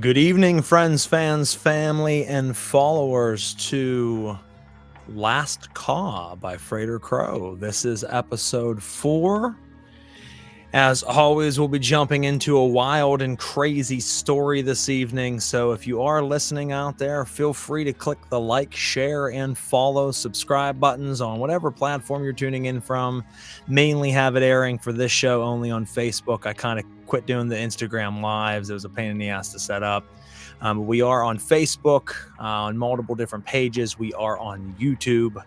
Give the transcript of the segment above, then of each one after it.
Good evening, friends, fans, family, and followers to Last Caw by Frater Crow. This is episode 4. As always, we'll be jumping into a wild and crazy story this evening. So if you are listening out there, feel free to click the like, share, and follow, subscribe buttons on whatever platform you're tuning in from. Mainly have it airing for this show only on Facebook. I kind of quit doing the Instagram lives. It was a pain in the ass to set up. We are on Facebook on multiple different pages. We are on YouTube.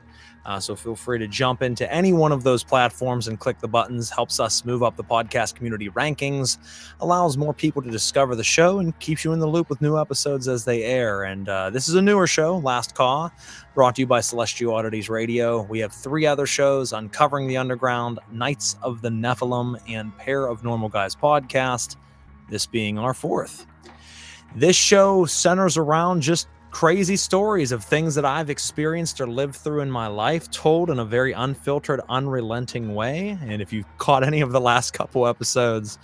So feel free to jump into any one of those platforms and click the buttons. Helps us move up the podcast community rankings, allows more people to discover the show, and keeps you in the loop with new episodes as they air. And this is a newer show, Last Caw, brought to you by Celestial Oddities Radio. We have 3 other shows: Uncovering the Underground, Knights of the Nephilim, and Pair of Normal Guys podcast, this being our 4th. This show centers around just crazy stories of things that I've experienced or lived through in my life, told in a very unfiltered, unrelenting way. And if you've caught any of the last couple episodes,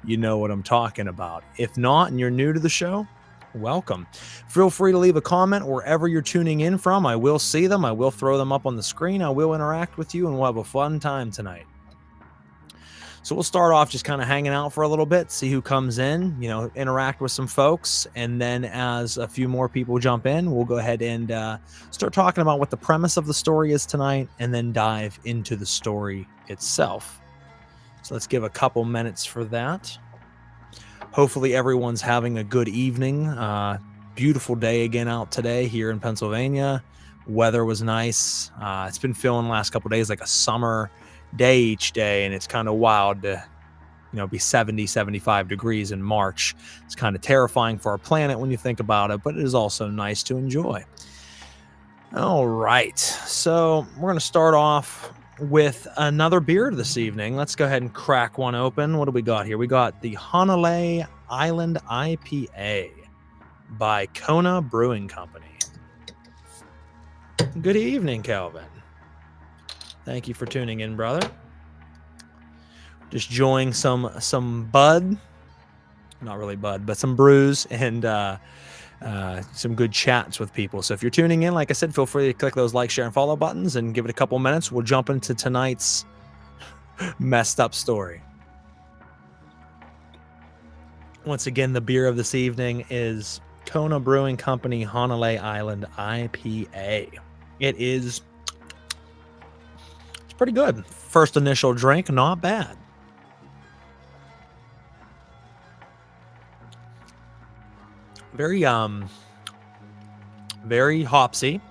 you know what I'm talking about. If not, and you're new to the show, welcome. Feel free to leave a comment wherever you're tuning in from. I will see them. I will throw them up on the screen. I will interact with you, and we'll have a fun time tonight. So we'll start off just kind of hanging out for a little bit, see who comes in, interact with some folks. And then as a few more people jump in, we'll go ahead and start talking about what the premise of the story is tonight, and then dive into the story itself. So let's give a couple minutes for that. Hopefully everyone's having a good evening. Beautiful day again out today here in Pennsylvania. Weather was nice. It's been feeling the last couple days like a summer day each day, and it's kind of wild to be 70-75 degrees in March. It's kind of terrifying for our planet when you think about it, but it is also nice to enjoy. All right, so we're going to start off with another beer this evening. Let's go ahead and crack one open. What do we got here? We got the Honolulu Island IPA by Kona Brewing Company. Good evening, Calvin. Thank you for tuning in, brother. Just enjoying some bud. Not really bud, but some brews and some good chats with people. So if you're tuning in, like I said, feel free to click those like, share, and follow buttons and give it a couple minutes. We'll jump into tonight's messed up story. Once again, the beer of this evening is Kona Brewing Company Honolulu Island IPA. It is pretty good. First initial drink, not bad. Very hopsy.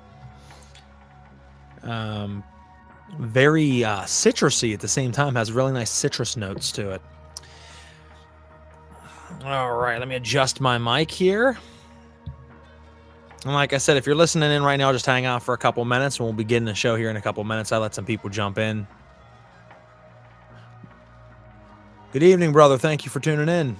Very citrusy at the same time. Has really nice citrus notes to it. All right, let me adjust my mic here. And like I said, if you're listening in right now, just hang out for a couple minutes, and we'll begin the show here in a couple minutes. I let some people jump in. Good evening, brother. Thank you for tuning in.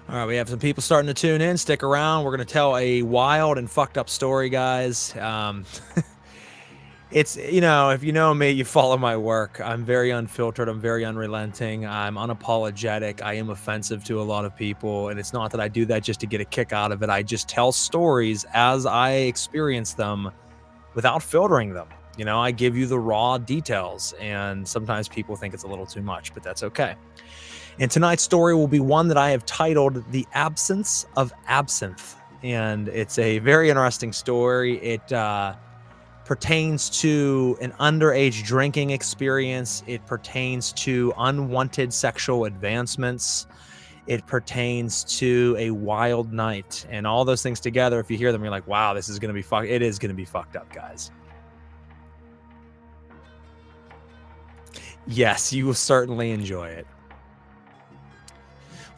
All right, we have some people starting to tune in. Stick around. We're going to tell a wild and fucked up story, guys. It's, if you know me, you follow my work. I'm very unfiltered. I'm very unrelenting. I'm unapologetic. I am offensive to a lot of people. And it's not that I do that just to get a kick out of it. I just tell stories as I experience them without filtering them. I give you the raw details. And sometimes people think it's a little too much, but that's okay. And tonight's story will be one that I have titled The Absence of Absinthe. And it's a very interesting story. It pertains to an underage drinking experience. It pertains to unwanted sexual advancements. It pertains to a wild night. And all those things together, if you hear them, you're like, wow, this is going to be fucked. It is going to be fucked up, guys. Yes, you will certainly enjoy it.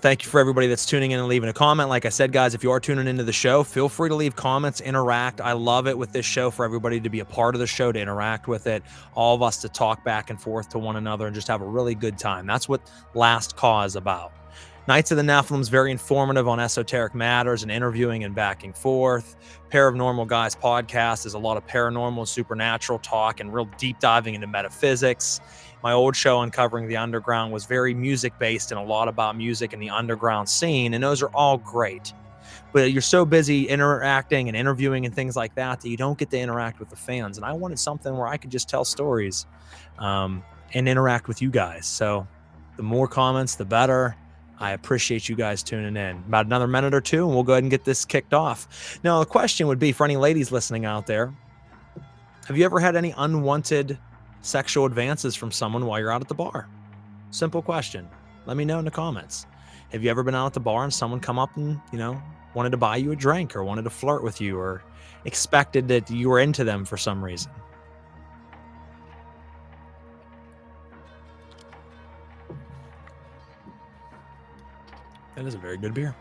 Thank you for everybody that's tuning in and leaving a comment. Like I said, guys, if you are tuning into the show, feel free to leave comments, interact. I love it with this show for everybody to be a part of the show, to interact with it, all of us to talk back and forth to one another and just have a really good time. That's what Last Caw is about. Knights of the Nephilim is very informative on esoteric matters and interviewing and backing forth. Paranormal Guys podcast is a lot of paranormal, supernatural talk and real deep diving into metaphysics. My old show, Uncovering the Underground, was very music based and a lot about music and the underground scene, and those are all great. But you're so busy interacting and interviewing and things like that you don't get to interact with the fans. And I wanted something where I could just tell stories and interact with you guys. So the more comments, the better. I appreciate you guys tuning in. About another minute or two, and we'll go ahead and get this kicked off. Now, the question would be for any ladies listening out there, have you ever had any unwanted sexual advances from someone while you're out at the bar? Simple question. Let me know in the comments. Have you ever been out at the bar and someone come up and, wanted to buy you a drink or wanted to flirt with you or expected that you were into them for some reason? That is a very good beer.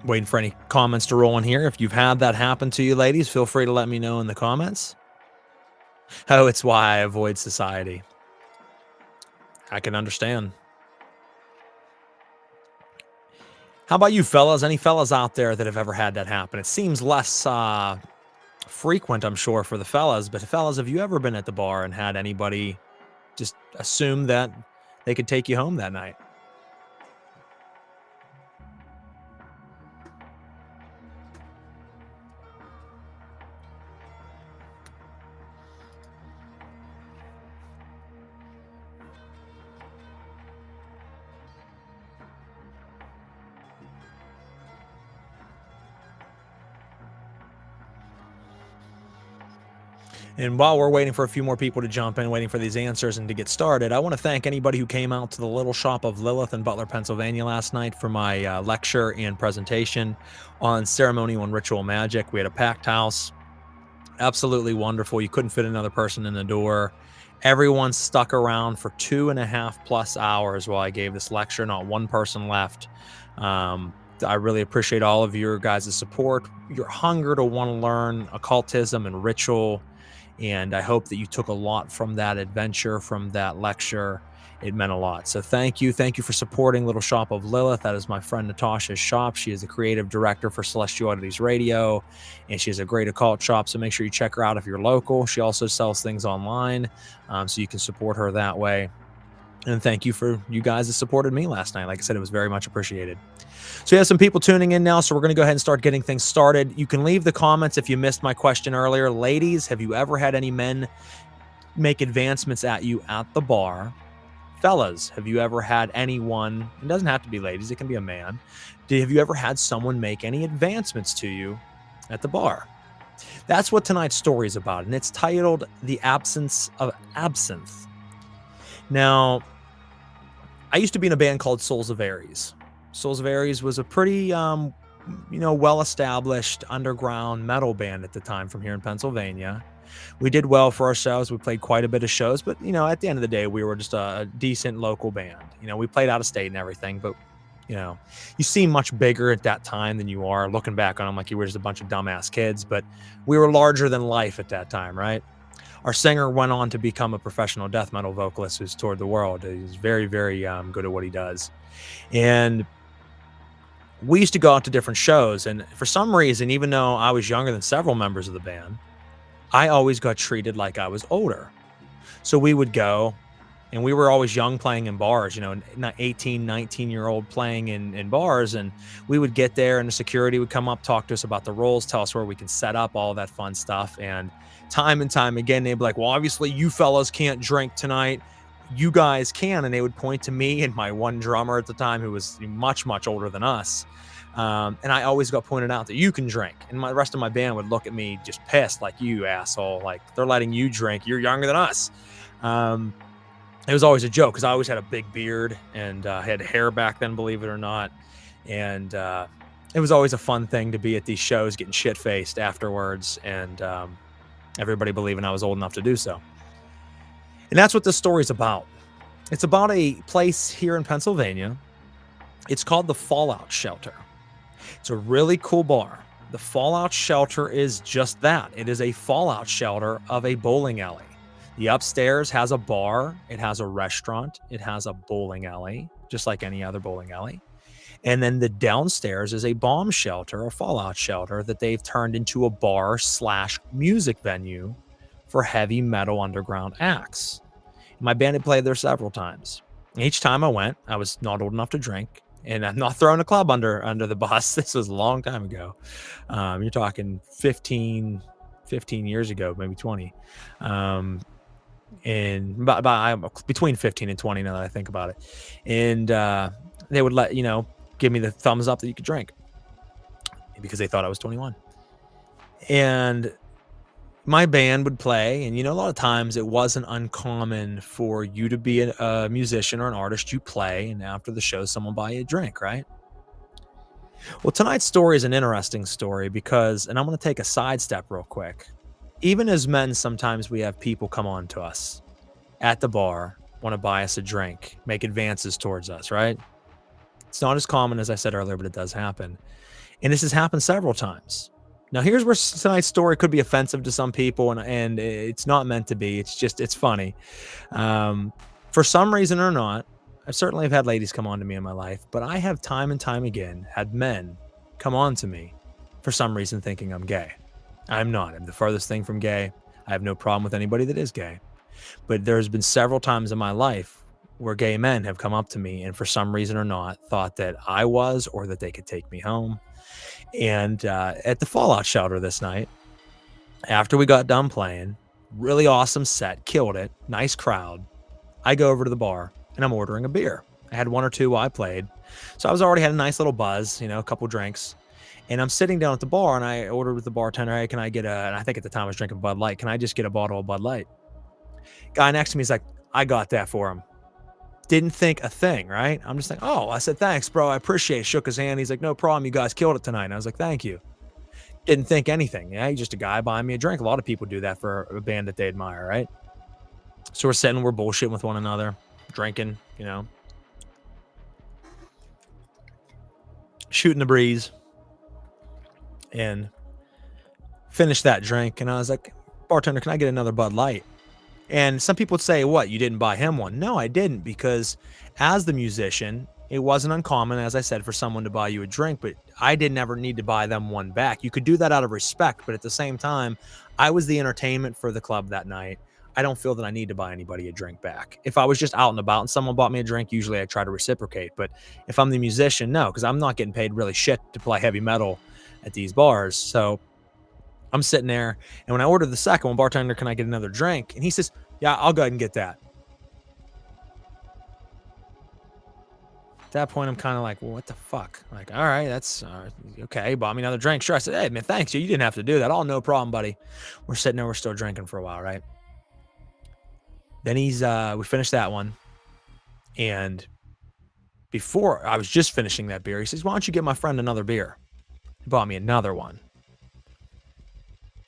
Waiting for any comments to roll in here. If you've had that happen to you, ladies, feel free to let me know in the comments. Oh, it's why I avoid society. I can understand. How about you, fellas? Any fellas out there that have ever had that happen? It seems less frequent, I'm sure, for the fellas. But fellas, have you ever been at the bar and had anybody just assume that they could take you home that night? And while we're waiting for a few more people to jump in, waiting for these answers and to get started, I want to thank anybody who came out to the Little Shop of Lilith in Butler, Pennsylvania last night for my lecture and presentation on ceremonial and ritual magic. We had a packed house. Absolutely wonderful. You couldn't fit another person in the door. Everyone stuck around for 2.5+ hours while I gave this lecture. Not one person left. I really appreciate all of your guys' support, your hunger to want to learn occultism and ritual. And I hope that you took a lot from that adventure, from that lecture. It meant a lot. So thank you. Thank you for supporting Little Shop of Lilith. That is my friend Natasha's shop. She is the creative director for Celestial Oddities Radio, and she has a great occult shop. So make sure you check her out if you're local. She also sells things online, so you can support her that way. And thank you for you guys that supported me last night. Like I said, it was very much appreciated. So we have some people tuning in now, so we're going to go ahead and start getting things started. You can leave the comments if you missed my question earlier. Ladies, have you ever had any men make advancements at you at the bar? Fellas, have you ever had anyone, it doesn't have to be ladies, it can be a man, have you ever had someone make any advancements to you at the bar? That's what tonight's story is about, and it's titled The Absence of Absinthe. Now, I used to be in a band called Souls of Aries. Souls of Aries was a pretty, well-established underground metal band at the time from here in Pennsylvania. We did well for ourselves. We played quite a bit of shows, but, at the end of the day, we were just a decent local band. We played out of state and everything, but, you seem much bigger at that time than you are. Looking back on them like you were just a bunch of dumbass kids, but we were larger than life at that time, right? Our singer went on to become a professional death metal vocalist who's toured the world. He's very, very good at what he does. And we used to go out to different shows. And for some reason, even though I was younger than several members of the band, I always got treated like I was older. So we would go, and we were always young playing in bars, 18, 19-year-old playing in bars. And we would get there, and the security would come up, talk to us about the roles, tell us where we can set up, all that fun stuff. And time and time again, they'd be like, well, obviously you fellas can't drink tonight. You guys can. And they would point to me and my one drummer at the time, who was much, much older than us. And I always got pointed out that you can drink. And the rest of my band would look at me just pissed, like, you asshole. Like, they're letting you drink. You're younger than us. It was always a joke because I always had a big beard and had hair back then, believe it or not. And it was always a fun thing to be at these shows getting shit-faced afterwards and everybody believing I was old enough to do so. And that's what this story's about. It's about a place here in Pennsylvania. It's called the Fallout Shelter. It's a really cool bar. The Fallout Shelter is just that. It is a fallout shelter of a bowling alley. The upstairs has a bar, it has a restaurant, it has a bowling alley, just like any other bowling alley. And then the downstairs is a bomb shelter, a fallout shelter that they've turned into a bar slash music venue for heavy metal underground acts. My band had played there several times. Each time I went, I was not old enough to drink, and I'm not throwing a club under the bus. This was a long time ago. You're talking 15 years ago, maybe 20. Um, and between 15 and 20 now that I think about it. And they would give me the thumbs up that you could drink because they thought I was 21. And my band would play, and a lot of times it wasn't uncommon for you to be a musician or an artist. You play, and after the show, someone buy you a drink, right? Well, tonight's story is an interesting story because, and I'm going to take a sidestep real quick. Even as men, sometimes we have people come on to us at the bar, want to buy us a drink, make advances towards us, right? It's not as common as I said earlier, but it does happen. And this has happened several times. Now, here's where tonight's story could be offensive to some people, and it's not meant to be. It's funny. For some reason or not, I certainly have had ladies come on to me in my life, but I have time and time again had men come on to me for some reason thinking I'm gay. I'm not. I'm the furthest thing from gay. I have no problem with anybody that is gay. But there's been several times in my life where gay men have come up to me and for some reason or not thought that I was or that they could take me home. And at the fallout shelter this night, after we got done playing, really awesome set, killed it, nice crowd, I go over to the bar and I'm ordering a beer. I had one or two while I played. So I was already had a nice little buzz, a couple drinks. And I'm sitting down at the bar and I ordered with the bartender, hey, can I get and I think at the time I was drinking Bud Light. Can I just get a bottle of Bud Light? Guy next to me is like, I got that for him. Didn't think a thing, right? I'm just like, oh, I said, thanks, bro. I appreciate it. Shook his hand. He's like, no problem. You guys killed it tonight. And I was like, thank you. Didn't think anything. Yeah, he's just a guy buying me a drink. A lot of people do that for a band that they admire, right? So we're sitting, we're bullshitting with one another, drinking, shooting the breeze, and finished that drink. And I was like, bartender, can I get another Bud Light? And some people would say, what, you didn't buy him one? No, I didn't, because as the musician, it wasn't uncommon, as I said, for someone to buy you a drink, but I didn't ever need to buy them one back. You could do that out of respect, but at the same time, I was the entertainment for the club that night. I don't feel that I need to buy anybody a drink back. If I was just out and about and someone bought me a drink, usually I try to reciprocate. But if I'm the musician, no, because I'm not getting paid really shit to play heavy metal at these bars. So I'm sitting there, and when I ordered the second one, bartender, can I get another drink? And he says, yeah, I'll go ahead and get that. At that point, I'm kind of like, well, what the fuck? Like, all right, that's okay. Bought me another drink. Sure. I said, hey, man, thanks. You didn't have to do that. Oh, no problem, buddy. We're sitting there. We're still drinking for a while, right? Then we finished that one. And before I was just finishing that beer, he says, why don't you get my friend another beer? He bought me another one.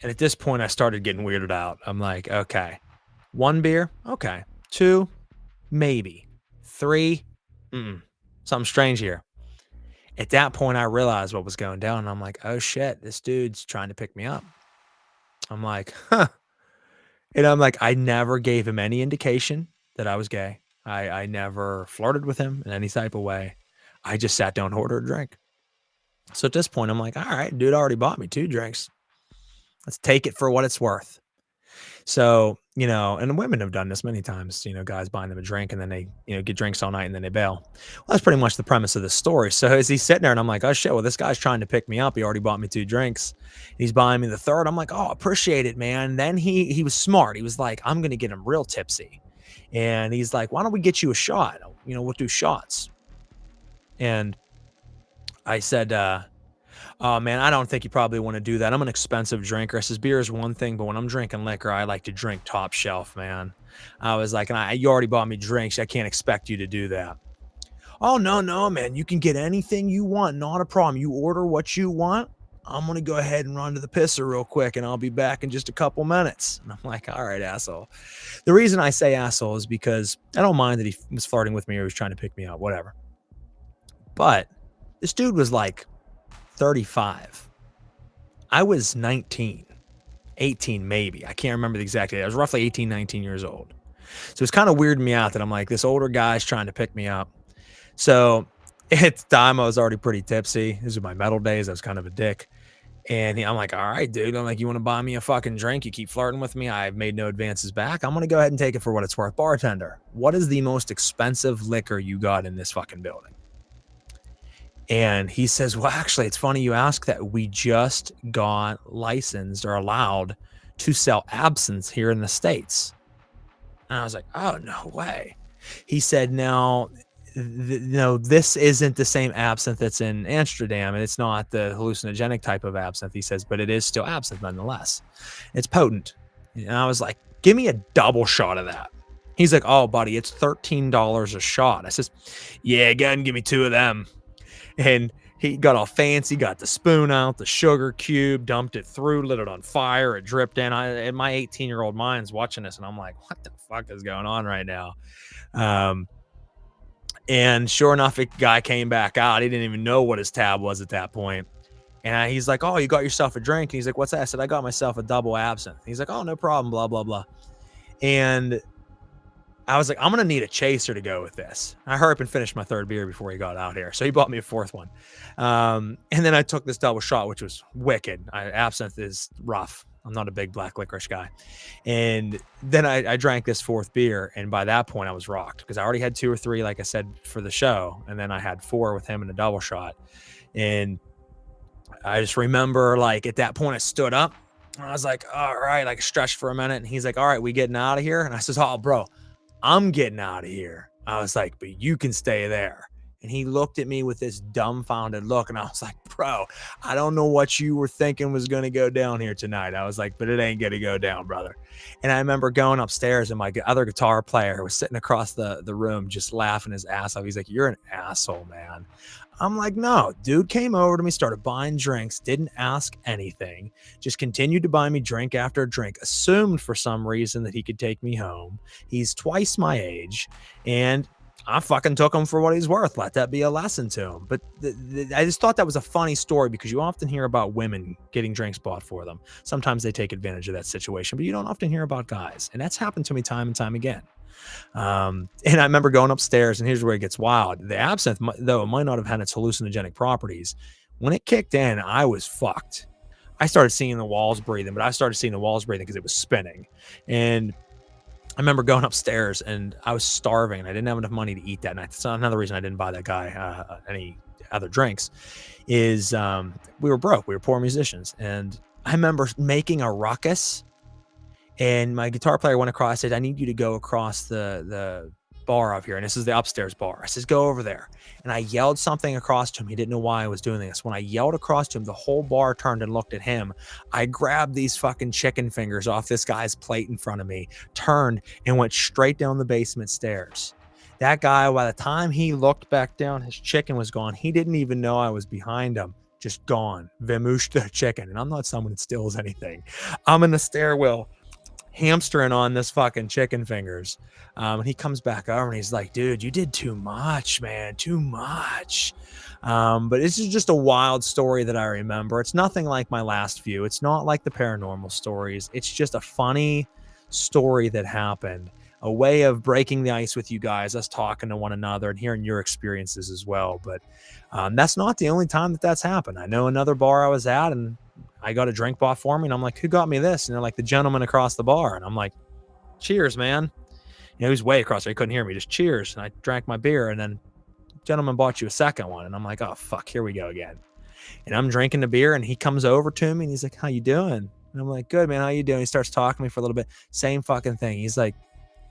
And at this point, I started getting weirded out. I'm like, okay, one beer? Okay. Two? Maybe. Three? Something strange here. At that point, I realized what was going down. And I'm like, oh shit, this dude's trying to pick me up. I'm like, huh. And I'm like, I never gave him any indication that I was gay. I never flirted with him in any type of way. I just sat down and ordered a drink. So at this point, I'm like, all right, dude already bought me 2 drinks. Let's take it for what it's worth. So, and women have done this many times, guys buying them a drink and then they, get drinks all night and then they bail. Well, that's pretty much the premise of the story. So as he's sitting there and I'm like, oh shit, well, this guy's trying to pick me up. He already bought me 2 drinks. He's buying me the third. I'm like, oh, appreciate it, man. Then he was smart. He was like, I'm going to get him real tipsy. And he's like, why don't we get you a shot? We'll do shots. And I said, oh man, I don't think you probably want to do that. I'm an expensive drinker. I says, beer is one thing, but when I'm drinking liquor, I like to drink top shelf, man. I was like, you already bought me drinks. I can't expect you to do that. Oh, no, man. You can get anything you want. Not a problem. You order what you want. I'm going to go ahead and run to the pisser real quick, and I'll be back in just a couple minutes. And I'm like, all right, asshole. The reason I say asshole is because I don't mind that he was flirting with me or he was trying to pick me up, whatever. But this dude was like 35. I was 19. 18 maybe. I can't remember the exact age. I was roughly 18, 19 years old. So it's kind of weirding me out that I'm like, this older guy's trying to pick me up. So at the time, I was already pretty tipsy. These are my metal days. I was kind of a dick. And I'm like, all right, dude. I'm like, you want to buy me a fucking drink? You keep flirting with me. I've made no advances back. I'm going to go ahead and take it for what it's worth. Bartender, what is the most expensive liquor you got in this fucking building? And he says, well, actually, it's funny you ask that. We just got licensed or allowed to sell absinthe here in the States. And I was like, oh, no way. He said, no, this isn't the same absinthe that's in Amsterdam, and it's not the hallucinogenic type of absinthe, he says, but it is still absinthe nonetheless. It's potent. And I was like, give me a double shot of that. He's like, oh, buddy, it's $13 a shot. I says, yeah, go ahead and give me 2 of them. And he got all fancy, got the spoon out, the sugar cube, dumped it through, lit it on fire, it dripped in. And my 18-year-old mind's watching this, and I'm like, what the fuck is going on right now? And sure enough, a guy came back out. He didn't even know what his tab was at that point. And he's like, oh, you got yourself a drink? And he's like, what's that? I said, I got myself a double absinthe. He's like, oh, no problem, blah, blah, blah. And I was like, I'm going to need a chaser to go with this. I hurry up and finished my 3rd beer before he got out here. So he bought me a 4th one. And then I took this double shot, which was wicked. Absinthe is rough. I'm not a big black licorice guy. And then I drank this 4th beer. And by that point, I was rocked because I already had 2 or 3, like I said, for the show. And then I had 4 with him in a double shot. And I just remember, like, at that point, I stood up. And I was like, all right, like stretched for a minute. And he's like, all right, we getting out of here? And I says, oh, bro, I'm getting out of here. I was like, but you can stay there. And he looked at me with this dumbfounded look. And I was like, bro, I don't know what you were thinking was going to go down here tonight. I was like, but it ain't going to go down, brother. And I remember going upstairs and my other guitar player was sitting across the room just laughing his ass off. He's like, you're an asshole, man. I'm like, no, dude came over to me, started buying drinks, didn't ask anything, just continued to buy me drink after drink, assumed for some reason that he could take me home. He's twice my age, and I fucking took him for what he's worth. Let that be a lesson to him. But I just thought that was a funny story because you often hear about women getting drinks bought for them. Sometimes they take advantage of that situation, but you don't often hear about guys. And that's happened to me time and time again. And I remember going upstairs, and here's where it gets wild. The absinthe, though it might not have had its hallucinogenic properties, when it kicked in, I was fucked. I started seeing the walls breathing, but I started seeing the walls breathing because it was spinning. And I remember going upstairs and I was starving and I didn't have enough money to eat that night. That's another reason I didn't buy that guy any other drinks is we were broke. We were poor musicians. And I remember making a ruckus, and my guitar player went across, said, I need you to go across the bar up here. And this is the upstairs bar. I says, go over there. And I yelled something across to him. He didn't know why I was doing this. When I yelled across to him, the whole bar turned and looked at him. I grabbed these fucking chicken fingers off this guy's plate in front of me, turned and went straight down the basement stairs. That guy, by the time he looked back down, his chicken was gone. He didn't even know I was behind him. Just gone. Vamooshed the chicken. And I'm not someone that steals anything. I'm in the stairwell, hamstering on this fucking chicken fingers. And he comes back over and he's like, dude, you did too much, man, too much. But this is just a wild story that I remember. It's nothing like my last few. It's not like the paranormal stories. It's just a funny story that happened, a way of breaking the ice with you guys, us talking to one another and hearing your experiences as well. But that's not the only time that that's happened. I know another bar I was at, and I got a drink bought for me, and I'm like, who got me this? And they're like, the gentleman across the bar. And I'm like, cheers, man. You know, he was way across there. He couldn't hear me. Just cheers. And I drank my beer, and then the gentleman bought you a second one. And I'm like, oh, fuck, here we go again. And I'm drinking the beer, and he comes over to me, and he's like, how you doing? And I'm like, good, man. How you doing? He starts talking to me for a little bit. Same fucking thing. He's like,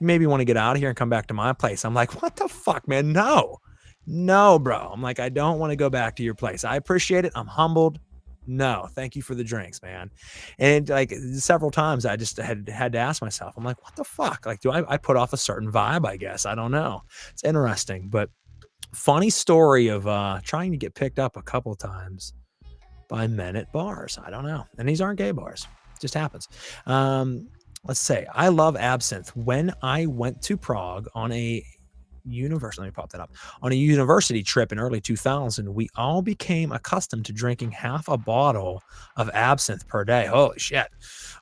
you maybe want to get out of here and come back to my place. I'm like, what the fuck, man? No, bro. I'm like, I don't want to go back to your place. I appreciate it. I'm humbled. No, thank you for the drinks, man. And like several times I just had to ask myself, I'm like, what the fuck? Like, do I put off a certain vibe? I guess. I don't know. It's interesting, but funny story of trying to get picked up a couple times by men at bars. I don't know. And these aren't gay bars. It just happens. Let's say I love absinthe. When I went to Prague on a let me pop that up. On a university trip in early 2000, we all became accustomed to drinking half a bottle of absinthe per day. Holy shit.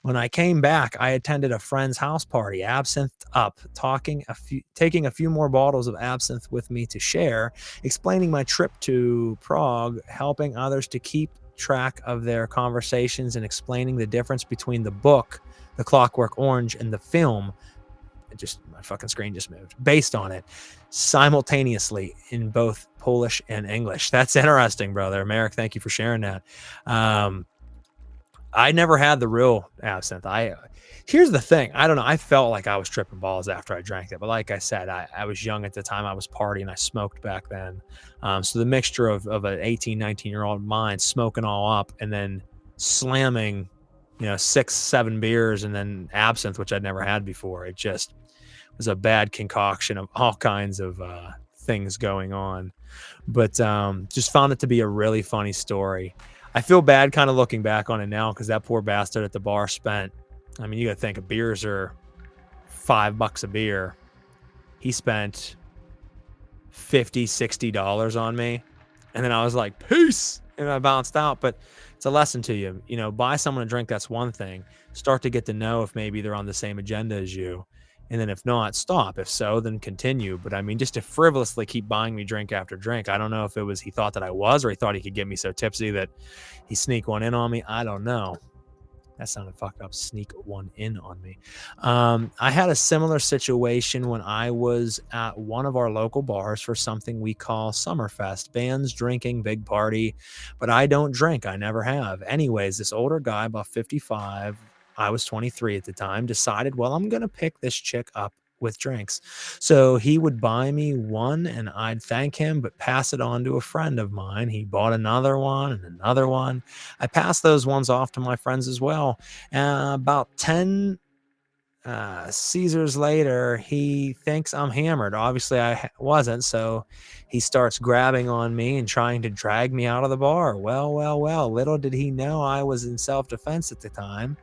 When I came back, I attended a friend's house party, absinthe up, taking a few more bottles of absinthe with me to share, explaining my trip to Prague, helping others to keep track of their conversations, and explaining the difference between the book, The Clockwork Orange, and the film. My fucking screen just moved, based on it, simultaneously in both Polish and English. That's interesting, brother. Merrick, thank you for sharing that. I never had the real absinthe. Here's the thing. I don't know. I felt like I was tripping balls after I drank it, but like I said, I was young at the time. I was partying. I smoked back then. So the mixture of an 18, 19-year-old mind smoking all up and then slamming, 6, 7 beers and then absinthe, which I'd never had before. It just was a bad concoction of all kinds of things going on. But just found it to be a really funny story. I feel bad kind of looking back on it now because that poor bastard at the bar spent, you got to think beers are $5 a beer. He spent $50, $60 on me. And then I was like, peace. And I bounced out. But it's a lesson to you. Buy someone a drink. That's one thing. Start to get to know if maybe they're on the same agenda as you. And then if not, stop. If so, then continue. But just to frivolously keep buying me drink after drink. I don't know if it was he thought that I was, or he thought he could get me so tipsy that he sneak one in on me. I don't know. That sounded fucked up. Sneak one in on me. I had a similar situation when I was at one of our local bars for something we call Summerfest. Bands, drinking, big party. But I don't drink. I never have. Anyways, this older guy, about 55, I was 23 at the time, decided, well, I'm going to pick this chick up with drinks. So he would buy me one and I'd thank him, but pass it on to a friend of mine. He bought another one and another one. I passed those ones off to my friends as well. About 10 Caesars later, he thinks I'm hammered. Obviously, I wasn't. So he starts grabbing on me and trying to drag me out of the bar. Well. Little did he know I was in self-defense at the time.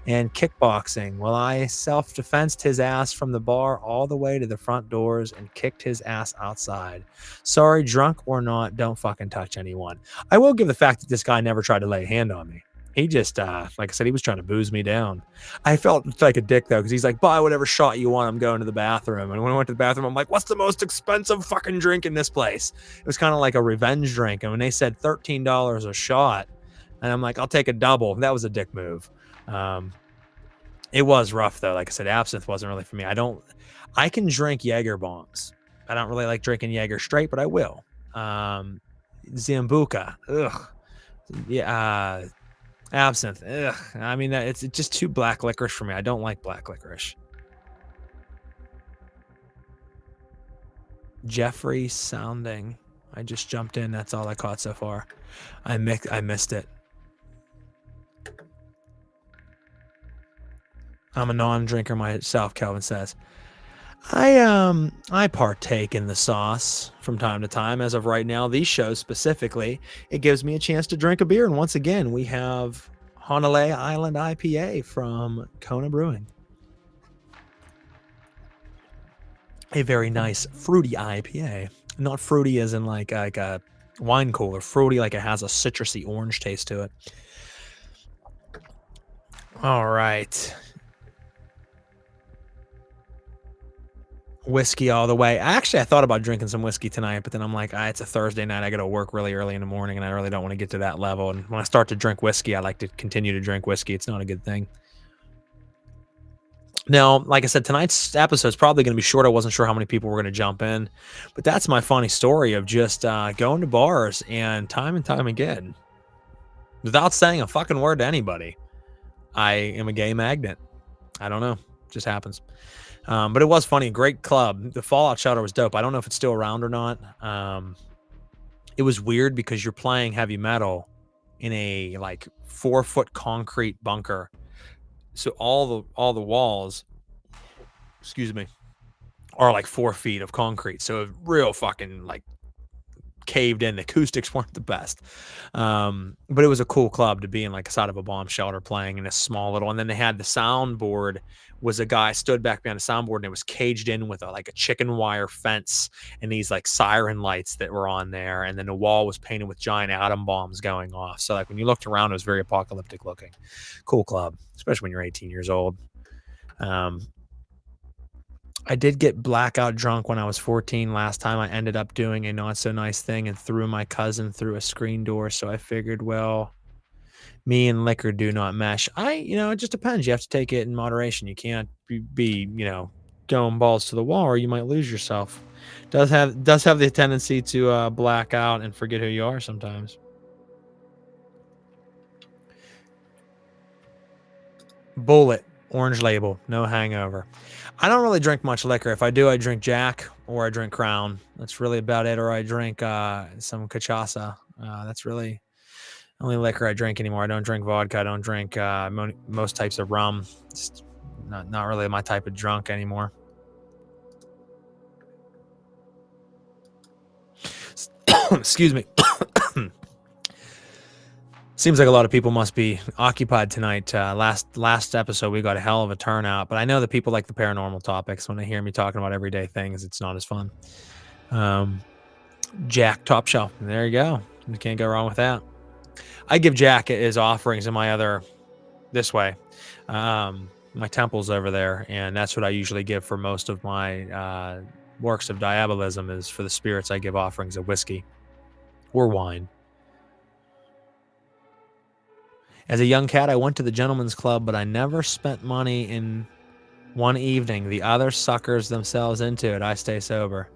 And kickboxing. Well, I self-defensed his ass from the bar all the way to the front doors and kicked his ass outside. Sorry, drunk or not, don't fucking touch anyone. I will give the fact that this guy never tried to lay a hand on me. He just, like I said, he was trying to booze me down. I felt like a dick, though, because he's like, buy whatever shot you want. I'm going to the bathroom. And when I went to the bathroom, I'm like, what's the most expensive fucking drink in this place? It was kind of like a revenge drink. And when they said $13 a shot, and I'm like, I'll take a double. That was a dick move. It was rough though. Like I said, absinthe wasn't really for me. I can drink Jaeger bombs. I don't really like drinking Jaeger straight, but I will. Zambuca. Ugh. Yeah. Absinthe. Ugh. It's just too black licorice for me. I don't like black licorice. Jeffrey sounding. I just jumped in. That's all I caught so far. I missed it. I'm a non-drinker myself, Kelvin says. I partake in the sauce from time to time. As of right now, these shows specifically, it gives me a chance to drink a beer. And once again, we have Honolulu Island IPA from Kona Brewing. A very nice fruity IPA. Not fruity as in like a wine cooler. Fruity like it has a citrusy orange taste to it. All right. Whiskey all the way. I thought about drinking some whiskey tonight, but then I'm like, it's a Thursday night. I got to work really early in the morning, and I really don't want to get to that level. And when I start to drink whiskey, I like to continue to drink whiskey. It's not a good thing. Now, like I said, tonight's episode is probably going to be short. I wasn't sure how many people were going to jump in, but that's my funny story of just going to bars and time again, without saying a fucking word to anybody, I am a gay magnet. I don't know. It just happens. But it was funny. Great club. The Fallout Shelter was dope. I don't know if it's still around or not. It was weird because you're playing heavy metal in a like 4-foot concrete bunker. So all the walls, excuse me, are like 4 feet of concrete. So a real fucking like caved in. The acoustics weren't the best. But it was a cool club to be in, like side of a bomb shelter playing in a small little, and then they had the soundboard was a guy stood back behind the soundboard and it was caged in with like a chicken wire fence and these like siren lights that were on there. And then the wall was painted with giant atom bombs going off. So like when you looked around, it was very apocalyptic looking. Cool club, especially when you're 18 years old. I did get blackout drunk when I was 14 last time. I ended up doing a not so nice thing and threw my cousin through a screen door. So I figured, well, me and liquor do not mesh. It just depends. You have to take it in moderation. You can't be going balls to the wall or you might lose yourself. Does have the tendency to black out and forget who you are sometimes. Bullet, orange label, no hangover. I don't really drink much liquor. If I do, I drink Jack or I drink Crown. That's really about it. Or I drink some cachaça. That's really the only liquor I drink anymore. I don't drink vodka. I don't drink most types of rum. It's not really my type of drunk anymore. Excuse me. Seems like a lot of people must be occupied tonight. Last episode, we got a hell of a turnout, but I know that people like the paranormal topics. When they hear me talking about everyday things, it's not as fun. Jack Top Shelf. There you go. You can't go wrong with that. I give Jack his offerings in my other this way. My temple's over there, and that's what I usually give for most of my works of diabolism is for the spirits. I give offerings of whiskey or wine. As a young cat, I went to the gentleman's club, but I never spent money in one evening. The other suckers themselves into it. I stay sober.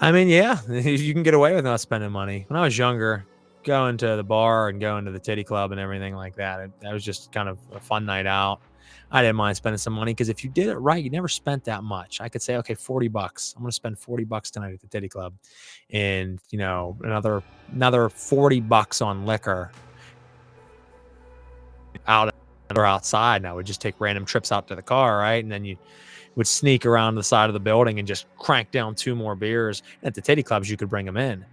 I mean, yeah, you can get away with not spending money. When I was younger, going to the bar and going to the titty club and everything like that, that was just kind of a fun night out. I didn't mind spending some money because if you did it right, you never spent that much. I could say, okay, $40. I'm going to spend $40 tonight at the titty club, and another $40 on liquor out or outside. And I would just take random trips out to the car, right? And then you would sneak around the side of the building and just crank down 2 more beers. At the titty clubs, you could bring them in.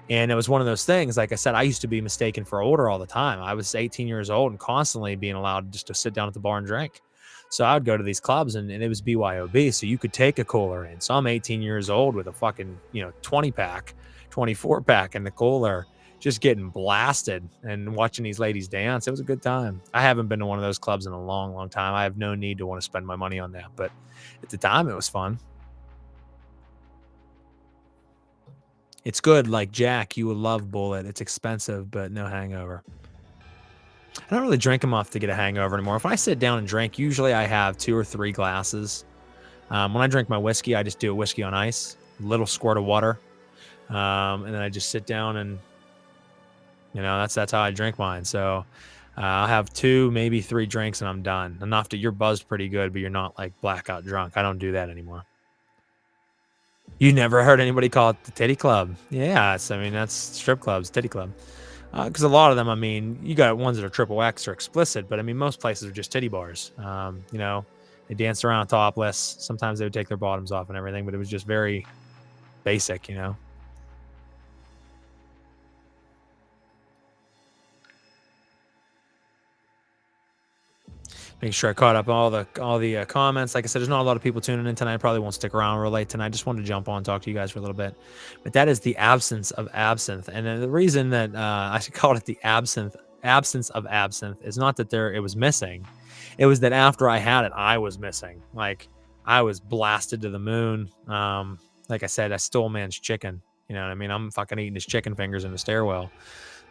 And it was one of those things, like I said, I used to be mistaken for older all the time. I was 18 years old and constantly being allowed just to sit down at the bar and drink. So I would go to these clubs and it was BYOB. So you could take a cooler in. So I'm 18 years old with a fucking, 20 pack, 24 pack in the cooler, just getting blasted and watching these ladies dance. It was a good time. I haven't been to one of those clubs in a long, long time. I have no need to want to spend my money on that. But at the time, it was fun. It's good. Like Jack, you would love Bullet. It's expensive, but no hangover. I don't really drink enough to get a hangover anymore. If I sit down and drink, usually I have 2 or 3 glasses. When I drink my whiskey, I just do a whiskey on ice, a little squirt of water. And then I just sit down and that's how I drink mine. So I'll have 2, maybe 3 drinks and I'm done. Enough that you're buzzed pretty good, but you're not like blackout drunk. I don't do that anymore. You never heard anybody call it the titty club? Yes, I mean, that's strip clubs, titty club. Because a lot of them, I mean, you got ones that are triple X or explicit, but I mean, most places are just titty bars. They danced around topless. Sometimes they would take their bottoms off and everything, but it was just very basic, Making sure I caught up all the comments. Like I said, there's not a lot of people tuning in tonight. I probably won't stick around real late tonight. I just wanted to jump on and talk to you guys for a little bit. But that is the absence of absinthe. And the reason that I called it the absence of absinthe is not that it was missing. It was that after I had it, I was missing. Like I was blasted to the moon. Like I said, I stole man's chicken. You know what I mean? I'm fucking eating his chicken fingers in the stairwell.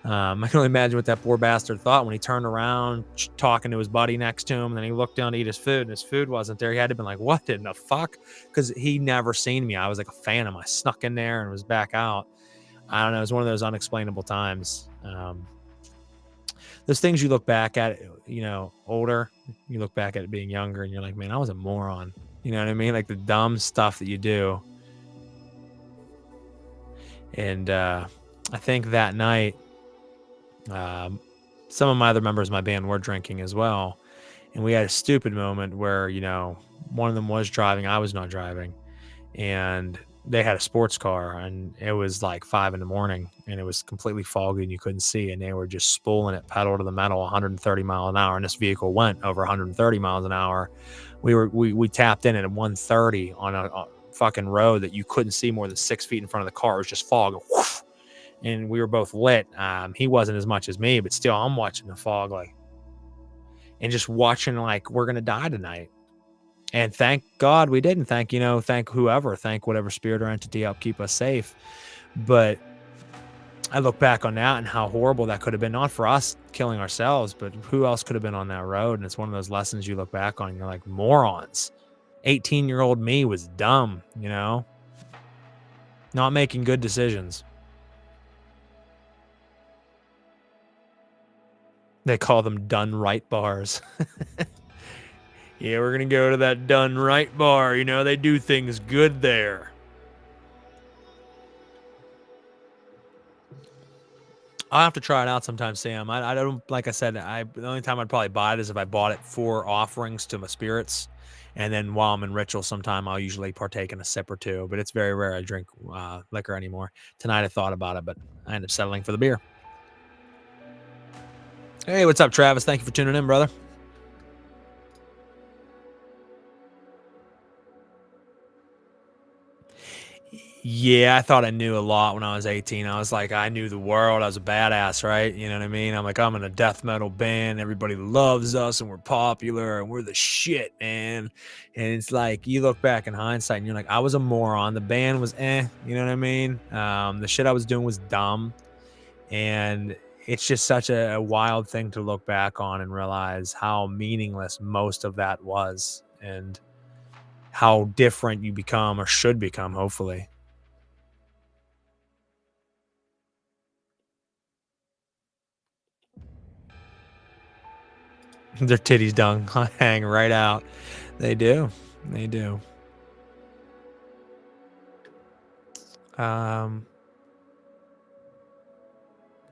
I can only imagine what that poor bastard thought when he turned around talking to his buddy next to him, and then he looked down to eat his food and his food wasn't there. He had to have been like, what in the fuck? Because he never seen me. I was like a phantom. I snuck in there and was back out. I don't know. It was one of those unexplainable times. Those things you look back at, older, you look back at it being younger and you're like, man, I was a moron. You know what I mean? Like the dumb stuff that you do. And I think that night, some of my other members of my band were drinking as well, and we had a stupid moment where one of them was driving, I was not driving, and they had a sports car, and it was like 5 in the morning, and it was completely foggy and you couldn't see, and they were just spooling it pedal to the metal 130 mile an hour, and this vehicle went over 130 miles an hour. We tapped in at 130 on a fucking road that you couldn't see more than 6 feet in front of the car. It was just fog. Whoosh, and we were both lit. He wasn't as much as me, but still, I'm watching the fog like, and just watching like we're gonna die tonight. And thank God we didn't. Thank whoever, thank whatever spirit or entity helped keep us safe. But I look back on that and how horrible that could have been, not for us killing ourselves, but who else could have been on that road. And it's one of those lessons you look back on and you're like, morons. 18-year-old me was dumb, not making good decisions. They call them done right bars. Yeah, we're going to go to that done right bar. They do things good there. I'll have to try it out sometime, Sam. I don't, like I said, the only time I'd probably buy it is if I bought it for offerings to my spirits. And then while I'm in ritual sometime, I'll usually partake in a sip or two. But it's very rare I drink liquor anymore. Tonight I thought about it, but I ended up settling for the beer. Hey, what's up, Travis? Thank you for tuning in, brother. Yeah, I thought I knew a lot when I was 18. I was like, I knew the world. I was a badass, right? You know what I mean? I'm like, I'm in a death metal band. Everybody loves us and we're popular and we're the shit, man. And it's like, you look back in hindsight and you're like, I was a moron. The band was you know what I mean? The shit I was doing was dumb. And it's just such a wild thing to look back on and realize how meaningless most of that was and how different you become or should become, hopefully. Their titties dung hang right out. They do. They do.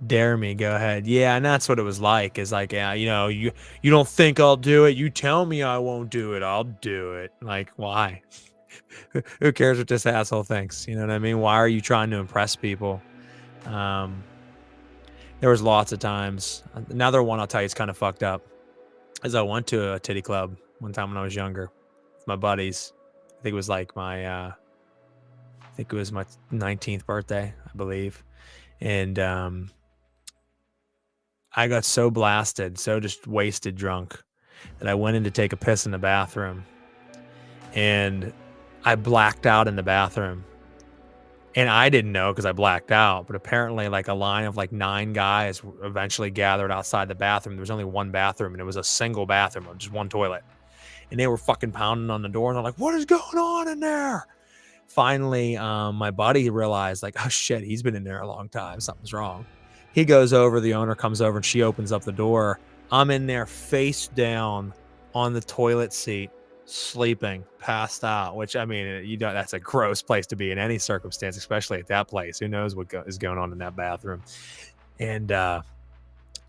Dare me, go ahead. Yeah, and that's what it was like. Is like, yeah, you don't think I'll do it. You tell me I won't do it. I'll do it. Like, why? Who cares what this asshole thinks? You know what I mean? Why are you trying to impress people? There was lots of times. Another one I'll tell you is kind of fucked up. Is I went to a titty club one time when I was younger with my buddies. I think it was like my 19th birthday, I believe. And I got so blasted, so just wasted drunk that I went in to take a piss in the bathroom. And I blacked out in the bathroom. And I didn't know because I blacked out, but apparently like a line of like 9 guys eventually gathered outside the bathroom. There was only one bathroom and it was a single bathroom, just one toilet. And they were fucking pounding on the door and they're like, what is going on in there? Finally, my buddy realized like, oh shit, he's been in there a long time. Something's wrong. He goes over, the owner comes over and she opens up the door. I'm in there face down on the toilet seat, sleeping, passed out, which I mean, that's a gross place to be in any circumstance, especially at that place. Who knows what is going on in that bathroom? And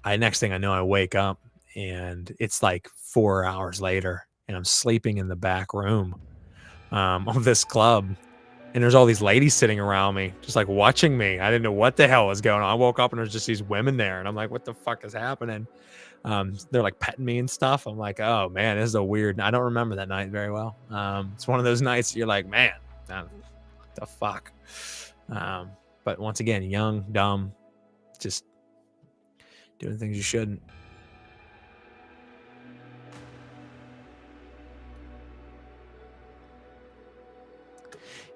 next thing I know, I wake up and it's like 4 hours later and I'm sleeping in the back room of this club. And there's all these ladies sitting around me, just like watching me. I didn't know what the hell was going on. I woke up and there's just these women there. And I'm like, what the fuck is happening? They're like petting me and stuff. I'm like, oh man, this is a weird. I don't remember that night very well. It's one of those nights you're like, man, what the fuck. But once again, young, dumb, just doing things you shouldn't.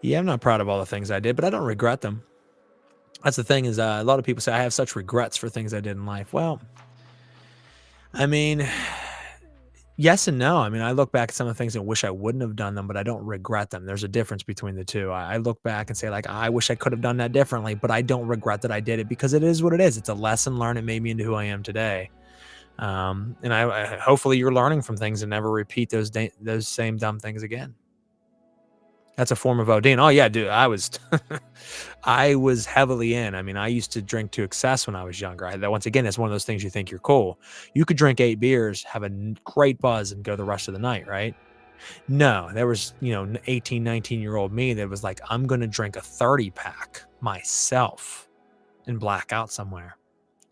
Yeah, I'm not proud of all the things I did, but I don't regret them. That's the thing is, a lot of people say I have such regrets for things I did in life. Well, I mean, yes and no. I mean, I look back at some of the things and wish I wouldn't have done them, but I don't regret them. There's a difference between the two. I look back and say, like, I wish I could have done that differently, but I don't regret that I did it because it is what it is. It's a lesson learned. It made me into who I am today. And I hopefully you're learning from things and never repeat those same dumb things again. That's a form of OD. And oh yeah, dude, I was I was heavily in. I mean, I used to drink to excess when I was younger. Once again, it's one of those things you think you're cool. You could drink 8 beers, have a great buzz, and go the rest of the night, right? No, there was, 18, 19-year-old me that was like, I'm going to drink a 30 pack myself and black out somewhere.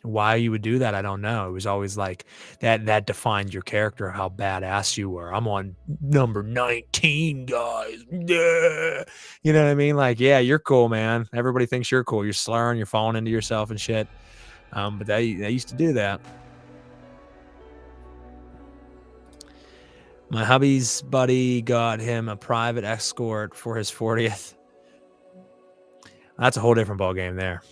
Why you would do that, I don't know. It was always like that defined your character, how badass you were. I'm on number 19, guys. Yeah. You know what I mean? Like, yeah, you're cool, man. Everybody thinks you're cool. You're slurring, you're falling into yourself and shit. But they used to do that. My hubby's buddy got him a private escort for his 40th. That's a whole different ball game there.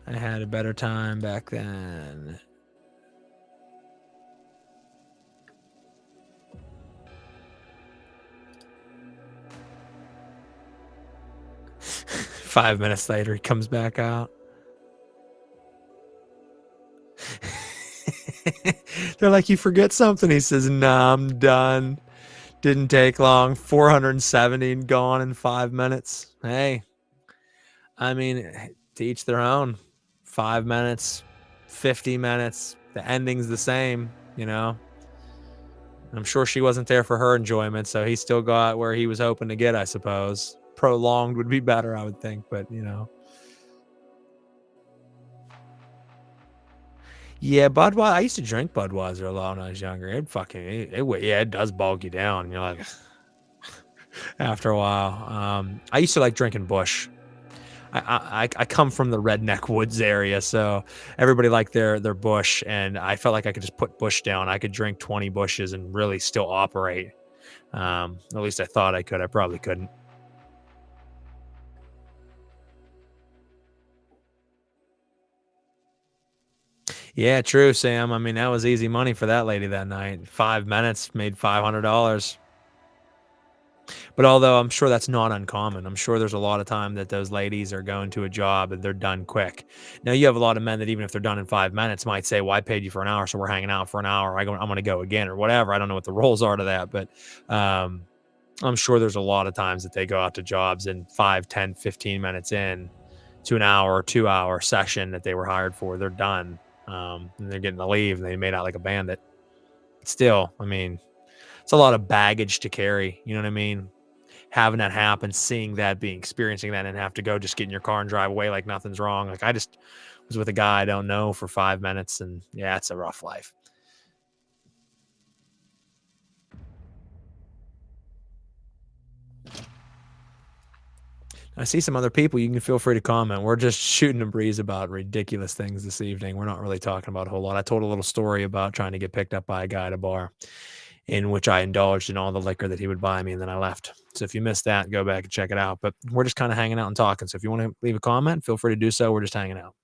I had a better time back then. Five minutes later, he comes back out. They're like, you forget something. He says, nah, I'm done. Didn't take long. 470 gone in 5 minutes. Hey, I mean, to each their own. 5 minutes, 50 minutes. The ending's the same, I'm sure she wasn't there for her enjoyment, so he still got where he was hoping to get, I suppose. Prolonged would be better, I would think, but Yeah, Budweiser. I used to drink Budweiser a lot when I was younger. It does bog you down. You're like, after a while. I used to like drinking Busch. I come from the redneck woods area, so everybody liked their Busch, and I felt like I could just put Busch down. I could drink 20 Bushes and really still operate. At least I thought I could. I probably couldn't. Yeah, true, Sam. I mean, that was easy money for that lady that night. 5 minutes made $500. But although I'm sure that's not uncommon, I'm sure there's a lot of time that those ladies are going to a job and they're done quick. Now, you have a lot of men that even if they're done in 5 minutes might say, well, I paid you for an hour, so we're hanging out for an hour. I'm going to go again or whatever. I don't know what the rules are to that, but I'm sure there's a lot of times that they go out to jobs and 5, 10, 15 minutes in to an hour or 2 hour session that they were hired for, they're done. And they're getting to leave and they made out like a bandit. But still, I mean, it's a lot of baggage to carry. You know what I mean? Having that happen, seeing that, experiencing that, and have to go just get in your car and drive away like nothing's wrong. Like, I just was with a guy I don't know for 5 minutes, and yeah, it's a rough life. I see some other people. You can feel free to comment. We're just shooting a breeze about ridiculous things this evening. We're not really talking about a whole lot. I told a little story about trying to get picked up by a guy at a bar, in which I indulged in all the liquor that he would buy me, and then I left. So if you missed that, go back and check it out. But we're just kind of hanging out and talking. So if you want to leave a comment, feel free to do so. We're just hanging out.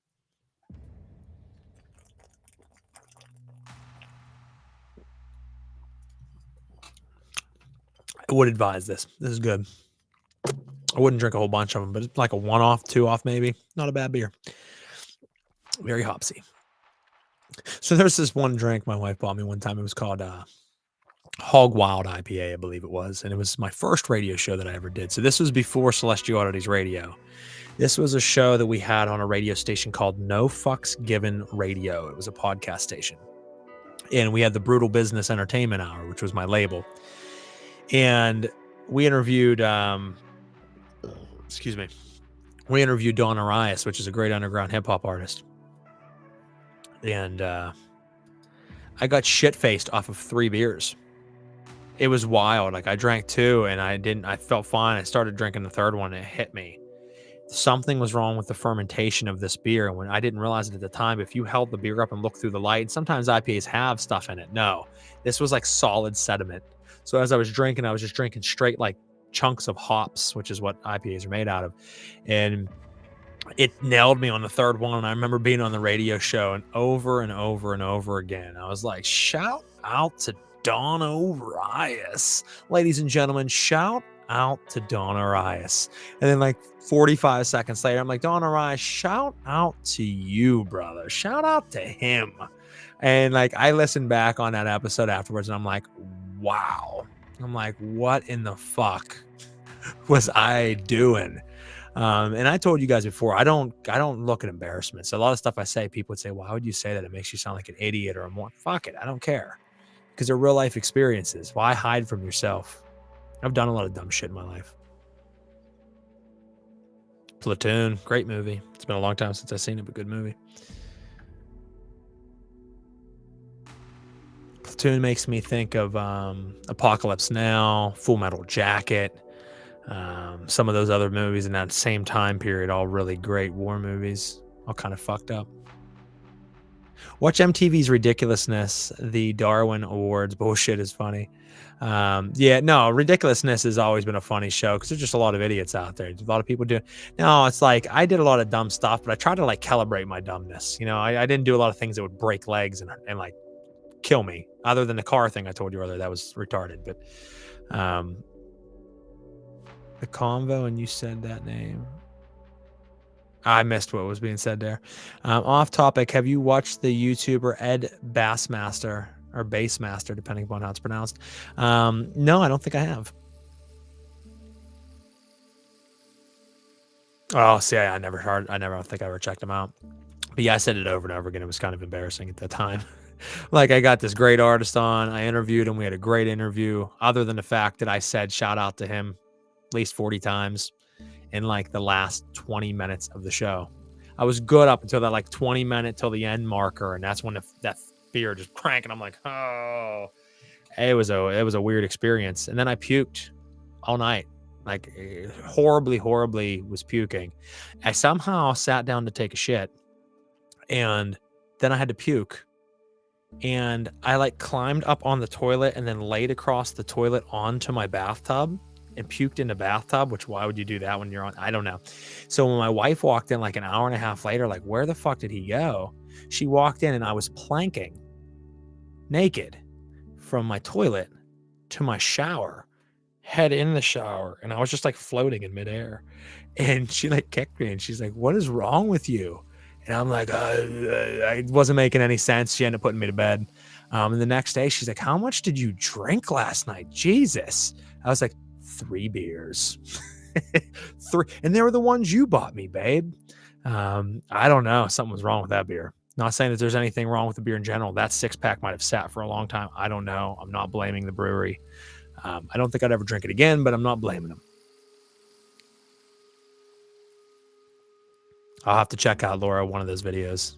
I would advise this. This is good. I wouldn't drink a whole bunch of them, but it's like a 1-off, 2-off maybe. Not a bad beer. Very hopsy. So there's this one drink my wife bought me one time. It was called Hog Wild IPA, I believe it was. And it was my first radio show that I ever did. So this was before Celestial Oddities Radio. This was a show that we had on a radio station called No Fucks Given Radio. It was a podcast station. And we had the Brutal Business Entertainment Hour, which was my label. And we interviewed, we interviewed Dawn Arias, which is a great underground hip hop artist. And I got shit-faced off of 3 beers. It was wild. Like, I drank 2 and I felt fine. I started drinking the 3rd one and it hit me. Something was wrong with the fermentation of this beer. And when I didn't realize it at the time, if you held the beer up and looked through the light, sometimes IPAs have stuff in it. No, this was like solid sediment. So as I was drinking, I was just drinking straight like chunks of hops, which is what IPAs are made out of. And it nailed me on the 3rd one. And I remember being on the radio show and over and over and over again, I was like, shout out to Dawn Arias. Ladies and gentlemen, shout out to Dawn Arias. And then like 45 seconds later, I'm like, Dawn Arias, shout out to you, brother. Shout out to him. And like, I listened back on that episode afterwards and I'm like, wow. I'm like, what in the fuck was I doing? And I told you guys before, I don't look at embarrassment. So a lot of stuff I say, people would say, why would you say that? It makes you sound like an idiot or a more. Fuck it. I don't care. because they're real life experiences. Why hide from yourself? I've done a lot of dumb shit in my life. Platoon, great movie. It's been a long time since I've seen it, but good movie. Platoon makes me think of Apocalypse Now, Full Metal Jacket, some of those other movies in that same time period, all really great war movies, all kind of fucked up. Watch MTV's Ridiculousness, the Darwin Awards. Bullshit is funny. Ridiculousness has always been a funny show because there's just a lot of idiots out there. A lot of people do. No, it's like I did a lot of dumb stuff, but I tried to like calibrate my dumbness. I didn't do a lot of things that would break legs and like kill me, other than the car thing I told you earlier. That was retarded. But the convo, and you said that name. I missed what was being said there. Off topic, have you watched the YouTuber Ed Bassmaster, or Bassmaster, depending upon how it's pronounced? No, I don't think I have. Oh, see, I don't think I ever checked him out. But yeah, I said it over and over again. It was kind of embarrassing at the time. Like, I got this great artist on. I interviewed him. We had a great interview. Other than the fact that I said shout out to him at least 40 times in like the last 20 minutes of the show. I was good up until that like 20 minute till the end marker, and that's when that beer just cranking. I'm like, oh, it was a weird experience. And then I puked all night, like horribly was puking. I somehow sat down to take a shit, and then I had to puke, and I like climbed up on the toilet and then laid across the toilet onto my bathtub and puked in the bathtub, which why would you do that when you're on? I don't know. So when my wife walked in like an hour and a half later, like, where the fuck did he go? She walked in and I was planking naked from my toilet to my shower, head in the shower, and I was just like floating in midair. And she like kicked me and she's like, what is wrong with you? And I'm like, I wasn't making any sense. She ended up putting me to bed. And the next day she's like, how much did you drink last night? Jesus. I was like, 3 beers. 3, and they were the ones you bought me, babe. I don't know. Something was wrong with that beer. Not saying that there's anything wrong with the beer in general. That 6-pack might have sat for a long time. I don't know. I'm not blaming the brewery. I don't think I'd ever drink it again, but I'm not blaming them. I'll have to check out, Laura, one of those videos.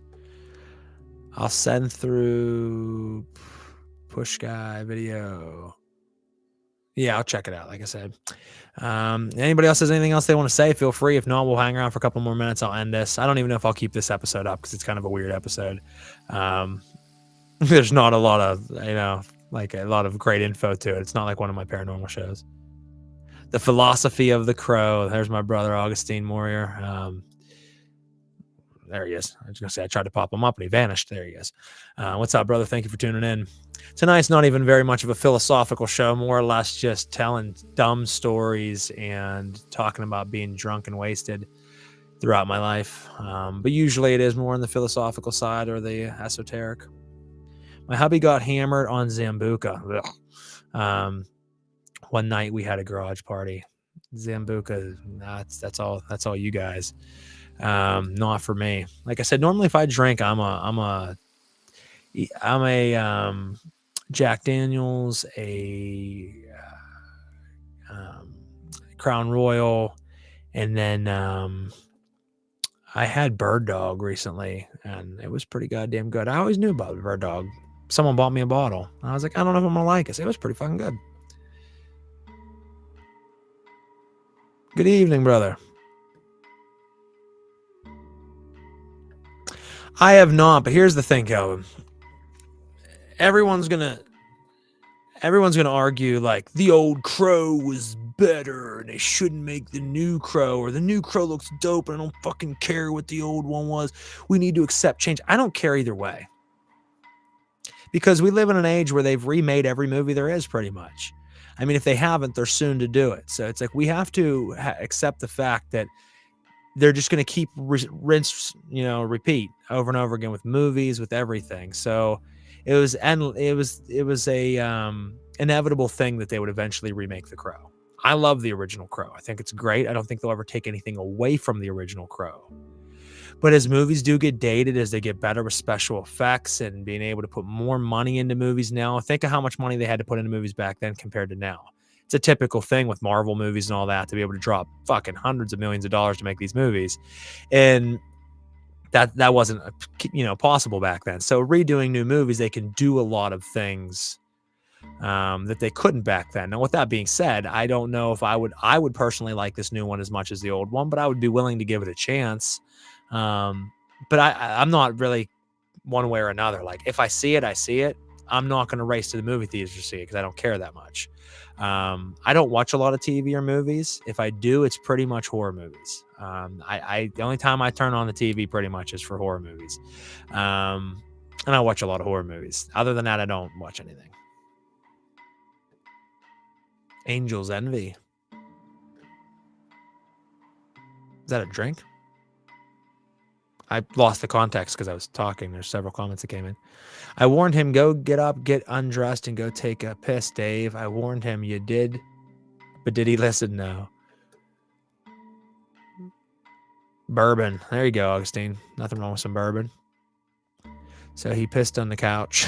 I'll send through Push Guy video. Yeah, I'll check it out, like I said. Anybody else has anything else they want to say, feel free. If not, we'll hang around for a couple more minutes. I'll end this. I don't even know if I'll keep this episode up because it's kind of a weird episode. There's not a lot of, like a lot of great info to it. It's not like one of my paranormal shows. The Philosophy of the Crow. There's my brother, Augustine Moyer. There he is. I was going to say I tried to pop him up and he vanished. There he is. What's up, brother? Thank you for tuning in. Tonight's not even very much of a philosophical show, more or less just telling dumb stories and talking about being drunk and wasted throughout my life. But usually it is more on the philosophical side or the esoteric. My hubby got hammered on Zambuca. One night we had a garage party. Zambuca, that's all you guys. Not for me. Like I said, normally if I drink, I'm a Jack Daniels, a Crown Royal, and then I had Bird Dog recently, and it was pretty goddamn good. I always knew about Bird Dog. Someone bought me a bottle. I was like, I don't know if I'm gonna like it. It was pretty fucking good. Good evening, brother. I have not, but here's the thing, Calvin. Everyone's gonna argue like the old Crow was better and they shouldn't make the new Crow, or the new Crow looks dope and I don't fucking care what the old one was. We need to accept change. I don't care either way, because we live in an age where they've remade every movie there is pretty much. I mean, if they haven't, they're soon to do it. So it's like we have to accept the fact that they're just going to keep rinse, repeat over and over again with movies, with everything. So it was a inevitable thing that they would eventually remake The Crow. I love the original Crow. I think it's great. I don't think they'll ever take anything away from the original Crow. But as movies do get dated, as they get better with special effects and being able to put more money into movies now, think of how much money they had to put into movies back then compared to now. It's a typical thing with Marvel movies and all that, to be able to drop fucking hundreds of millions of dollars to make these movies. And that wasn't possible back then. So redoing new movies, they can do a lot of things that they couldn't back then. Now, with that being said, I don't know if I would personally like this new one as much as the old one, but I would be willing to give it a chance. But I'm not really one way or another. Like, if I see it, I see it. I'm not going to race to the movie theaters to see it because I don't care that much. I don't watch a lot of TV or movies. If I do, it's pretty much horror movies. The only time I turn on the TV pretty much is for horror movies. And I watch a lot of horror movies. Other than that, I don't watch anything. Angel's Envy. Is that a drink? I lost the context because I was talking. There's several comments that came in. I warned him, go get up, get undressed, and go take a piss, Dave. I warned him, you did. But did he listen? No. Bourbon. There you go, Augustine. Nothing wrong with some bourbon. So he pissed on the couch.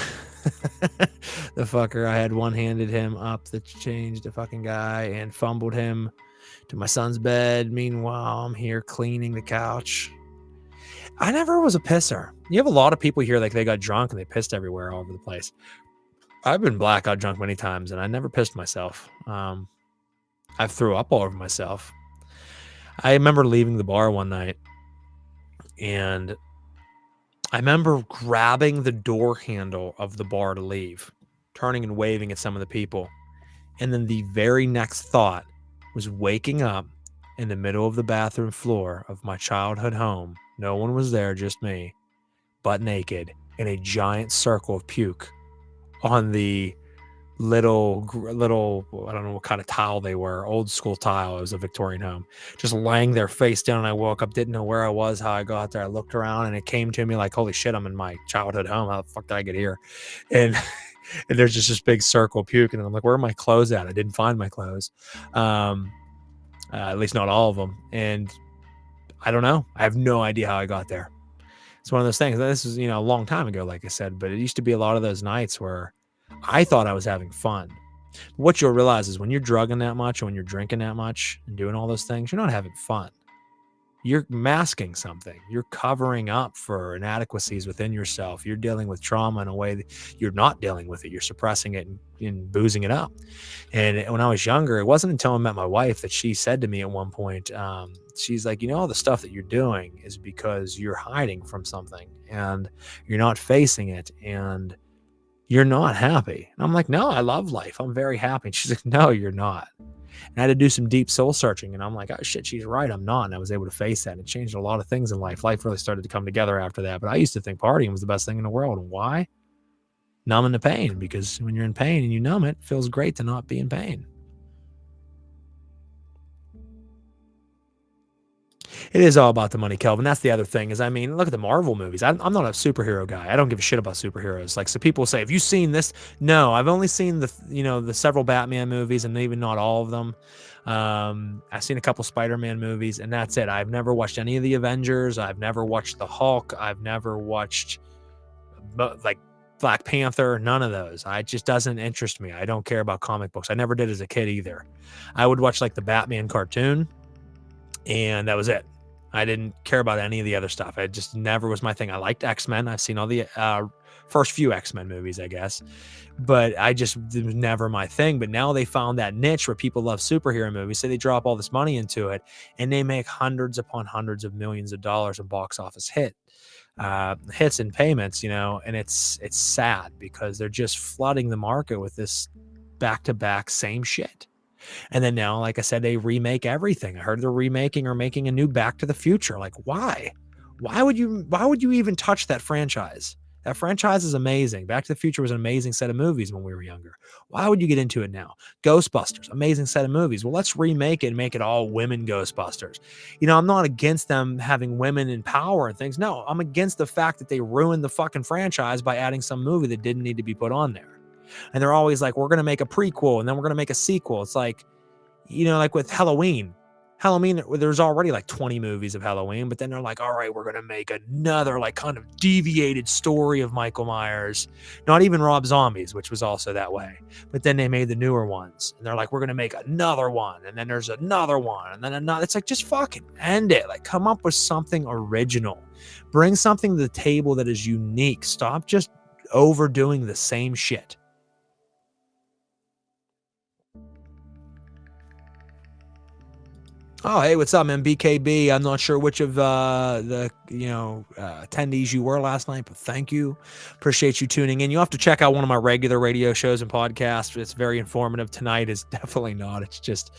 The fucker. I had one-handed him up the change, the fucking guy, and fumbled him to my son's bed. Meanwhile, I'm here cleaning the couch. I never was a pisser. You have a lot of people here, like, they got drunk and they pissed everywhere all over the place. I've been blackout drunk many times and I never pissed myself. I threw up all over myself. I remember leaving the bar one night and I remember grabbing the door handle of the bar to leave, turning and waving at some of the people. And then the very next thought was waking up in the middle of the bathroom floor of my childhood home. No one was there, just me, butt naked, in a giant circle of puke on the little, I don't know what kind of tile they were, old school tile. It was a Victorian home. Just laying there face down. And I woke up, didn't know where I was, how I got there. I looked around and it came to me like, holy shit, I'm in my childhood home. How the fuck did I get here? And and there's just this big circle of puke. And I'm like, where are my clothes at? I didn't find my clothes. At least not all of them. And I don't know. I have no idea how I got there. It's one of those things. This is, a long time ago, like I said, but it used to be a lot of those nights where I thought I was having fun. What you'll realize is when you're drugging that much, or when you're drinking that much and doing all those things, you're not having fun. You're masking something. You're covering up for inadequacies within yourself. You're dealing with trauma in a way that you're not dealing with it. You're suppressing it and boozing it up. And when I was younger, it wasn't until I met my wife that she said to me at one point, she's like, all the stuff that you're doing is because you're hiding from something and you're not facing it and you're not happy. And I'm like, no, I love life. I'm very happy. And she's like, no, you're not. And I had to do some deep soul searching. And I'm like, oh shit, she's right. I'm not. And I was able to face that. And it changed a lot of things in life. Life really started to come together after that. But I used to think partying was the best thing in the world. And why? Numbing the pain. Because when you're in pain and you numb it, it feels great to not be in pain. It is all about the money, Kelvin. That's the other thing is, look at the Marvel movies. I'm not a superhero guy. I don't give a shit about superheroes. Like, so people say, have you seen this? No, I've only seen the several Batman movies and even not all of them. I've seen a couple Spider-Man movies and that's it. I've never watched any of the Avengers. I've never watched the Hulk. I've never watched like Black Panther. None of those. It just doesn't interest me. I don't care about comic books. I never did as a kid either. I would watch like the Batman cartoon and that was it. I didn't care about any of the other stuff. It just never was my thing. I liked X-Men. I've seen all the first few X-Men movies, I guess. But it was never my thing. But now they found that niche where people love superhero movies. So they drop all this money into it and they make hundreds upon hundreds of millions of dollars in box office hits and payments, and it's sad because they're just flooding the market with this back-to-back same shit. And then now, like I said, they remake everything. I heard they're remaking or making a new Back to the Future. Like, why? Why would you even touch that franchise? That franchise is amazing. Back to the Future was an amazing set of movies when we were younger. Why would you get into it now? Ghostbusters, amazing set of movies. Well, let's remake it and make it all women Ghostbusters. I'm not against them having women in power and things. No, I'm against the fact that they ruined the fucking franchise by adding some movie that didn't need to be put on there. And they're always like, we're going to make a prequel and then we're going to make a sequel. It's like, like with Halloween. Halloween, there's already like 20 movies of Halloween, but then they're like, all right, we're going to make another like kind of deviated story of Michael Myers. Not even Rob Zombies, which was also that way. But then they made the newer ones and they're like, we're going to make another one. And then there's another one. And then another. It's like, just fucking end it. Like, come up with something original. Bring something to the table that is unique. Stop just overdoing the same shit. Oh, hey, what's up, man? BKB. I'm not sure which of the attendees you were last night, but thank you. Appreciate you tuning in. You have to check out one of my regular radio shows and podcasts. It's very informative. Tonight is definitely not. It's just,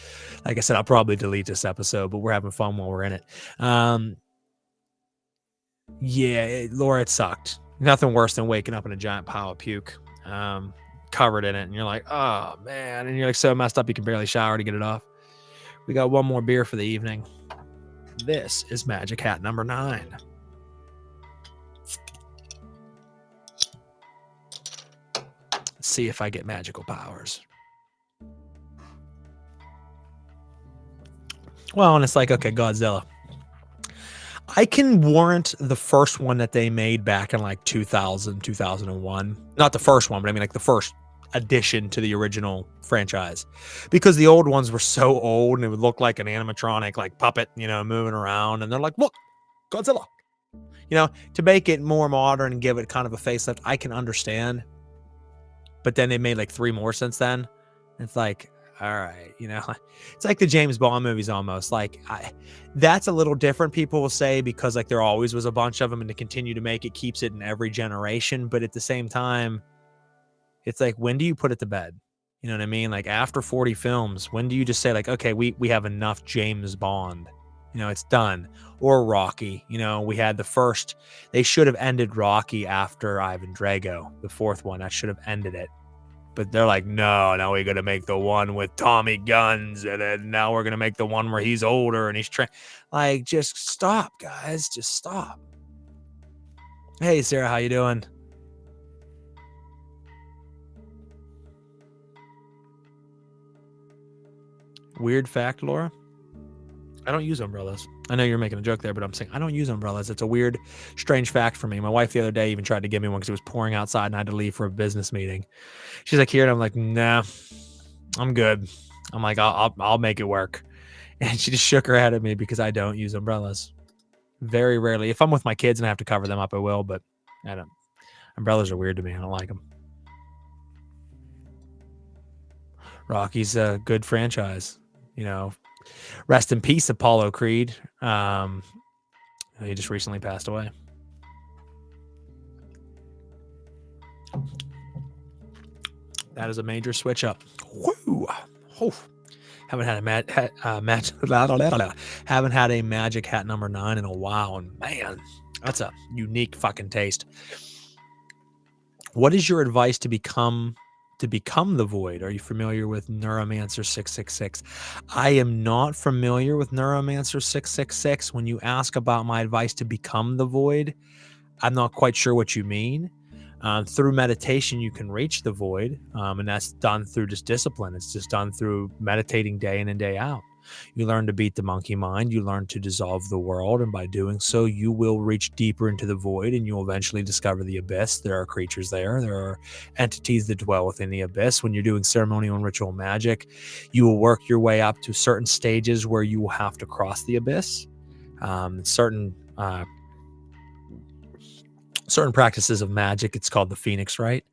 like I said, I'll probably delete this episode, but we're having fun while we're in it. Laura, it sucked. Nothing worse than waking up in a giant pile of puke, covered in it, and you're like, oh, man. And you're like so messed up you can barely shower to get it off. We got one more beer for the evening. This is Magic Hat number 9. Let's see if I get magical powers. Well, and it's like, okay, Godzilla. I can warrant the first one that they made back in like 2000, 2001. Not the first one, but I mean like the first addition to the original franchise, because the old ones were so old and it would look like an animatronic like puppet, moving around, and they're like, look, Godzilla, to make it more modern and give it kind of a facelift. I can understand, but then they made like 3 more since then. It's like, all right, it's like the James Bond movies almost. Like, that's a little different, people will say, because like there always was a bunch of them and to continue to make it keeps it in every generation. But at the same time, it's like, when do you put it to bed? You know what I mean? Like after 40 films, when do you just say like, okay, we have enough James Bond, it's done. Or Rocky, we had the first, they should have ended Rocky after Ivan Drago, the 4th one. That should have ended it. But they're like, no, now we're going to make the one with Tommy Guns. And then now we're going to make the one where he's older and he's like, just stop, guys. Just stop. Hey, Sarah, how you doing? Weird fact, Laura. I don't use umbrellas. I know you're making a joke there, but I'm saying I don't use umbrellas. It's a weird, strange fact for me. My wife the other day even tried to give me one because it was pouring outside and I had to leave for a business meeting. She's like, here, and I'm like, nah, I'm good. I'm like, I'll make it work. And she just shook her head at me because I don't use umbrellas. Very rarely. If I'm with my kids and I have to cover them up, I will, but I don't. Umbrellas are weird to me. I don't like them. Rocky's a good franchise. Rest in peace, Apollo Creed. He just recently passed away. That is a major switch up. Woo! Oh, haven't had a Magic Hat number 9 in a while, and man, that's a unique fucking taste. What is your advice to become the Void? Are you familiar with Neuromancer 666? I am not familiar with Neuromancer 666. When you ask about my advice to become the Void, I'm not quite sure what you mean. Through meditation, you can reach the Void, and that's done through just discipline. It's just done through meditating day in and day out. You learn to beat the monkey mind. You learn to dissolve the world. And by doing so, you will reach deeper into the void and you'll eventually discover the abyss. There are creatures there. There are entities that dwell within the abyss. When you're doing ceremonial and ritual magic, you will work your way up to certain stages where you will have to cross the abyss. Certain practices of magic, it's called the Phoenix Rite.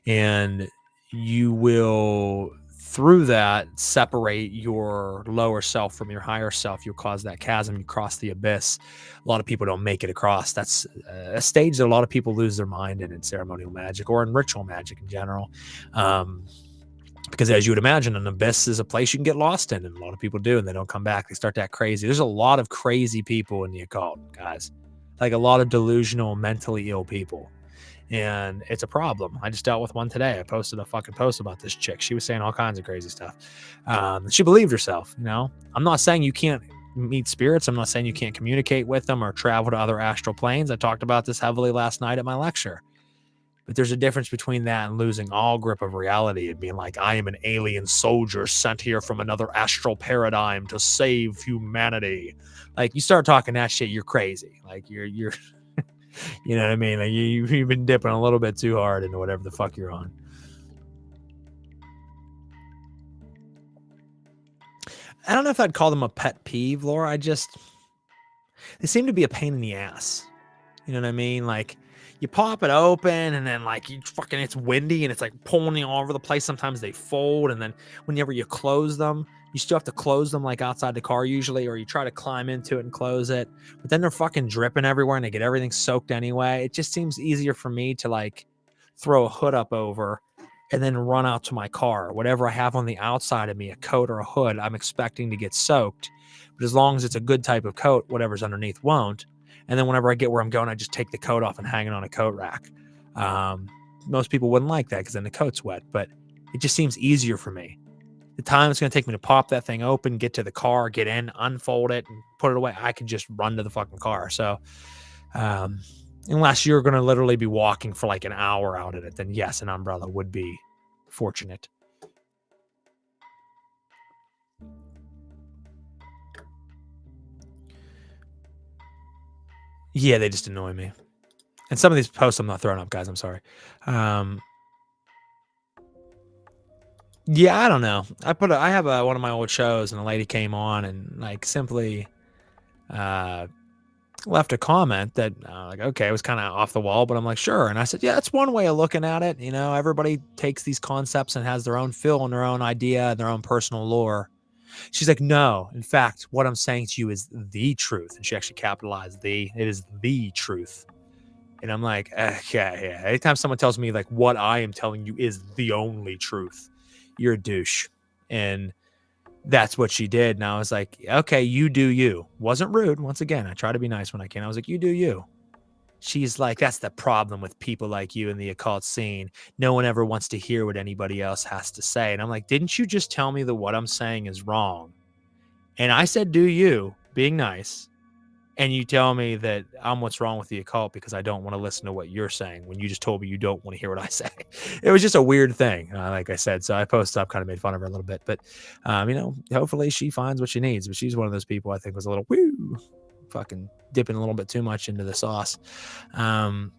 And you will, through that, separate your lower self from your higher self. You'll cause that chasm. You cross the abyss. A lot of people don't make it across. That's a stage that a lot of people lose their mind in ceremonial magic or in ritual magic in general. Because as you would imagine, an abyss is a place you can get lost in, and a lot of people do, and they don't come back. They start to act crazy. There's a lot of crazy people in the occult, guys. Like a lot of delusional, mentally ill people. And it's a problem. I just dealt with one today. I posted a fucking post about this chick. She was saying all kinds of crazy stuff. She believed herself, I'm not saying you can't meet spirits. I'm not saying you can't communicate with them or travel to other astral planes. I talked about this heavily last night at my lecture. But there's a difference between that and losing all grip of reality and being like, I am an alien soldier sent here from another astral paradigm to save humanity. Like, you start talking that shit, you're crazy. Like, you're you know what I mean? Like, you've been dipping a little bit too hard into whatever the fuck you're on. I don't know if I'd call them a pet peeve, Laura. They seem to be a pain in the ass. You know what I mean? Like, you pop it open and then like it's windy and it's like pulling all over the place. Sometimes they fold, and then whenever you close them, you still have to close them like outside the car usually, or you try to climb into it and close it. But then they're fucking dripping everywhere and they get everything soaked anyway. It just seems easier for me to like throw a hood up over and then run out to my car. Whatever I have on the outside of me, a coat or a hood, I'm expecting to get soaked. But as long as it's a good type of coat, whatever's underneath won't. And then whenever I get where I'm going, I just take the coat off and hang it on a coat rack. Most people wouldn't like that because then the coat's wet, but it just seems easier for me. The time it's going to take me to pop that thing open, get to the car, get in, unfold it, and put it away, I could just run to the fucking car. So unless you're going to literally be walking for like an hour out in it, then yes, an umbrella would be fortunate. Yeah, they just annoy me. And some of these posts I'm not throwing up, guys. I'm sorry. Yeah, I don't know. I have one of my old shows, and a lady came on and like simply left a comment that like, okay, it was kind of off the wall, but I'm like, sure. And I said, yeah, that's one way of looking at it. You know, everybody takes these concepts and has their own feel and their own idea and their own personal lore. She's like, no, in fact, what I'm saying to you is the truth. And she actually capitalized it is the truth. And I'm like, okay, yeah. Anytime someone tells me like what I am telling you is the only truth, you're a douche. And that's what she did. And I was like, okay, you do you. Wasn't rude. Once again, I try to be nice when I can. I was like, you do you. She's like, that's the problem with people like you in the occult scene. No one ever wants to hear what anybody else has to say. And I'm like, didn't you just tell me that what I'm saying is wrong? And I said, do you, being nice. And you tell me that I'm what's wrong with the occult because I don't want to listen to what you're saying when you just told me you don't want to hear what I say. It was just a weird thing, like I said. So I posted up, kind of made fun of her a little bit. But, you know, hopefully she finds what she needs. But she's one of those people I think was a little fucking dipping a little bit too much into the sauce. What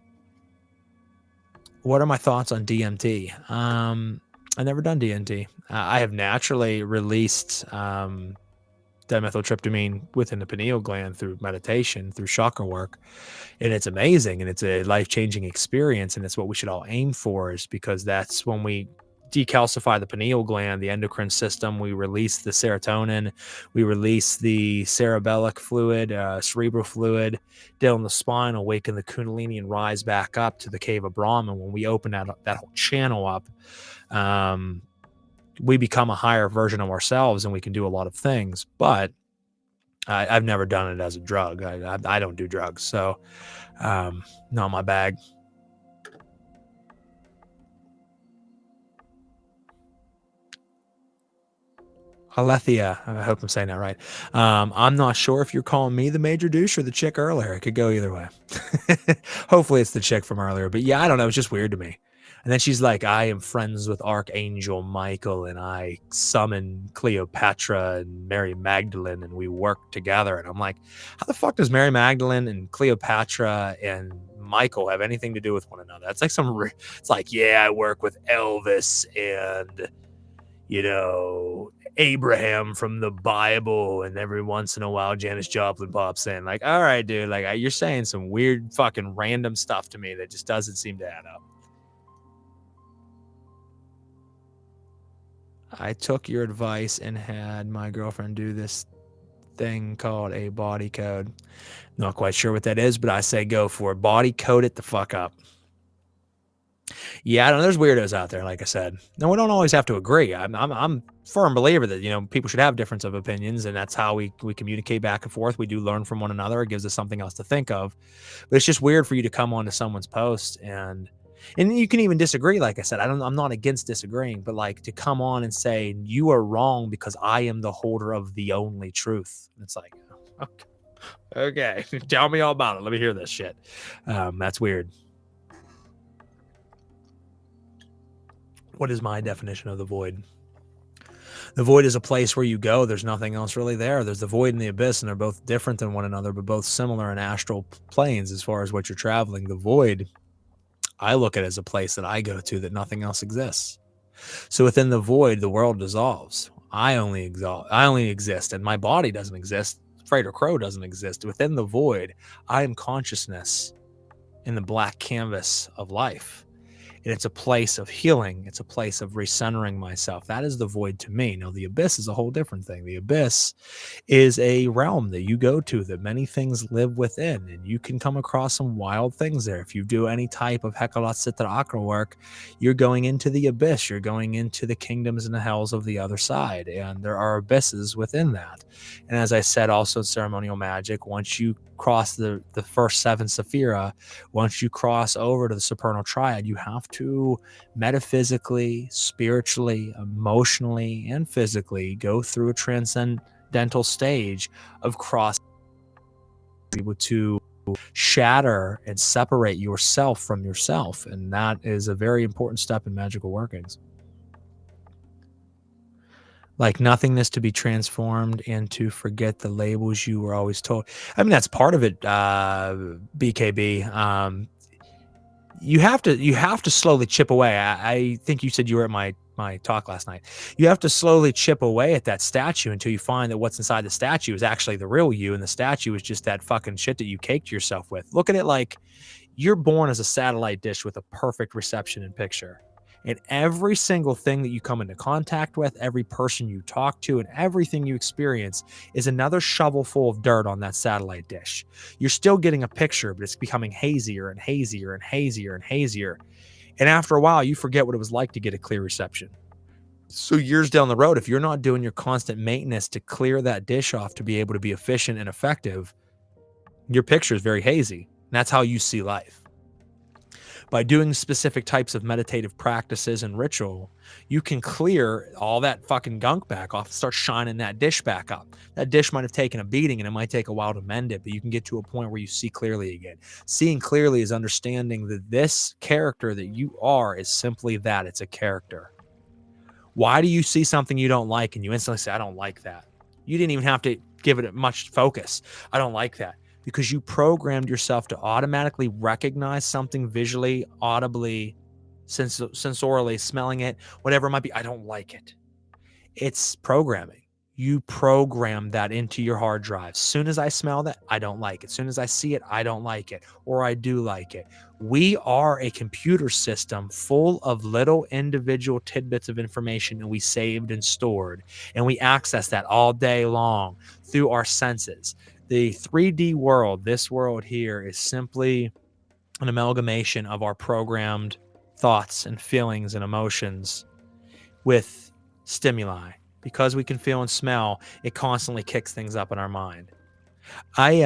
are my thoughts on DMT? I've never done DMT. I have naturally released dimethyltryptamine within the pineal gland through meditation, through chakra work. And it's amazing. And it's a life-changing experience. And it's what we should all aim for, is because that's when we decalcify the pineal gland, the endocrine system, we release the serotonin, we release the cerebellic fluid, cerebral fluid down the spine, awaken the kundalini and rise back up to the cave of Brahman. When we open that whole channel up, we become a higher version of ourselves and we can do a lot of things. But I've never done it as a drug. I don't do drugs. So not my bag. Alethea, I hope I'm saying that right. I'm not sure if you're calling me the major douche or the chick earlier. It could go either way. Hopefully it's the chick from earlier. But yeah, I don't know. It's just weird to me. And then she's like, I am friends with Archangel Michael, and I summon Cleopatra and Mary Magdalene, and we work together. And I'm like, how the fuck does Mary Magdalene and Cleopatra and Michael have anything to do with one another? That's like it's like, yeah, I work with Elvis and, you know, Abraham from the Bible, and every once in a while Janis Joplin pops in. Like, all right, dude, like you're saying some weird fucking random stuff to me that just doesn't seem to add up. I took your advice and had my girlfriend do this thing called a body code. Not quite sure what that is, but I say go for it. Body code it the fuck up. Yeah, I don't know. There's weirdos out there, like I said. No, we don't always have to agree. I'm a firm believer that, you know, people should have difference of opinions, and that's how we communicate back and forth. We do learn from one another. It gives us something else to think of. But it's just weird for you to come onto someone's post and you can even disagree. Like I said, I'm not against disagreeing, but like to come on and say you are wrong because I am the holder of the only truth. It's like, okay, tell me all about it. Let me hear this shit. That's weird. What is my definition of the void? The void is a place where you go. There's nothing else really there. There's the void and the abyss, and they're both different than one another, but both similar in astral planes as far as what you're traveling. The void, I look at it as a place that I go to that nothing else exists. So within the void, the world dissolves. I only exist, and my body doesn't exist. Frater Crow doesn't exist. Within the void, I am consciousness in the black canvas of life. And it's a place of healing. It's a place of recentering myself. That is the void to me. Now, the abyss is a whole different thing. The abyss is a realm that you go to that many things live within, and you can come across some wild things there. If you do any type of Hekalat Sitra Akra work, you're going into the abyss. You're going into the kingdoms and the hells of the other side, and there are abysses within that. And as I said, also in ceremonial magic, once you cross the first 7 Sephira, once you cross over to the supernal triad, you have to metaphysically, spiritually, emotionally, and physically go through a transcendental stage of cross to shatter and separate yourself from yourself. And that is a very important step in magical workings. Like nothingness to be transformed and to forget the labels you were always told. I mean, that's part of it, BKB. You have to slowly chip away. I think you said you were at my talk last night. You have to slowly chip away at that statue until you find that what's inside the statue is actually the real you, and the statue is just that fucking shit that you caked yourself with. Look at it like you're born as a satellite dish with a perfect reception and picture. And every single thing that you come into contact with, every person you talk to, and everything you experience is another shovel full of dirt on that satellite dish. You're still getting a picture, but it's becoming hazier and hazier and hazier and hazier. And after a while, you forget what it was like to get a clear reception. So years down the road, if you're not doing your constant maintenance to clear that dish off to be able to be efficient and effective, your picture is very hazy. And that's how you see life. By doing specific types of meditative practices and ritual, you can clear all that fucking gunk back off and start shining that dish back up. That dish might have taken a beating and it might take a while to mend it, but you can get to a point where you see clearly again. Seeing clearly is understanding that this character that you are is simply that. It's a character. Why do you see something you don't like and you instantly say, I don't like that? You didn't even have to give it much focus. I don't like that. Because you programmed yourself to automatically recognize something visually, audibly, sensorially, smelling it, whatever it might be. I don't like it. It's programming. You program that into your hard drive. As soon as I smell that, I don't like it. As soon as I see it, I don't like it, or I do like it. We are a computer system full of little individual tidbits of information that we saved and stored, and we access that all day long through our senses. The 3D world, this world here, is simply an amalgamation of our programmed thoughts and feelings and emotions with stimuli. Because we can feel and smell, it constantly kicks things up in our mind. I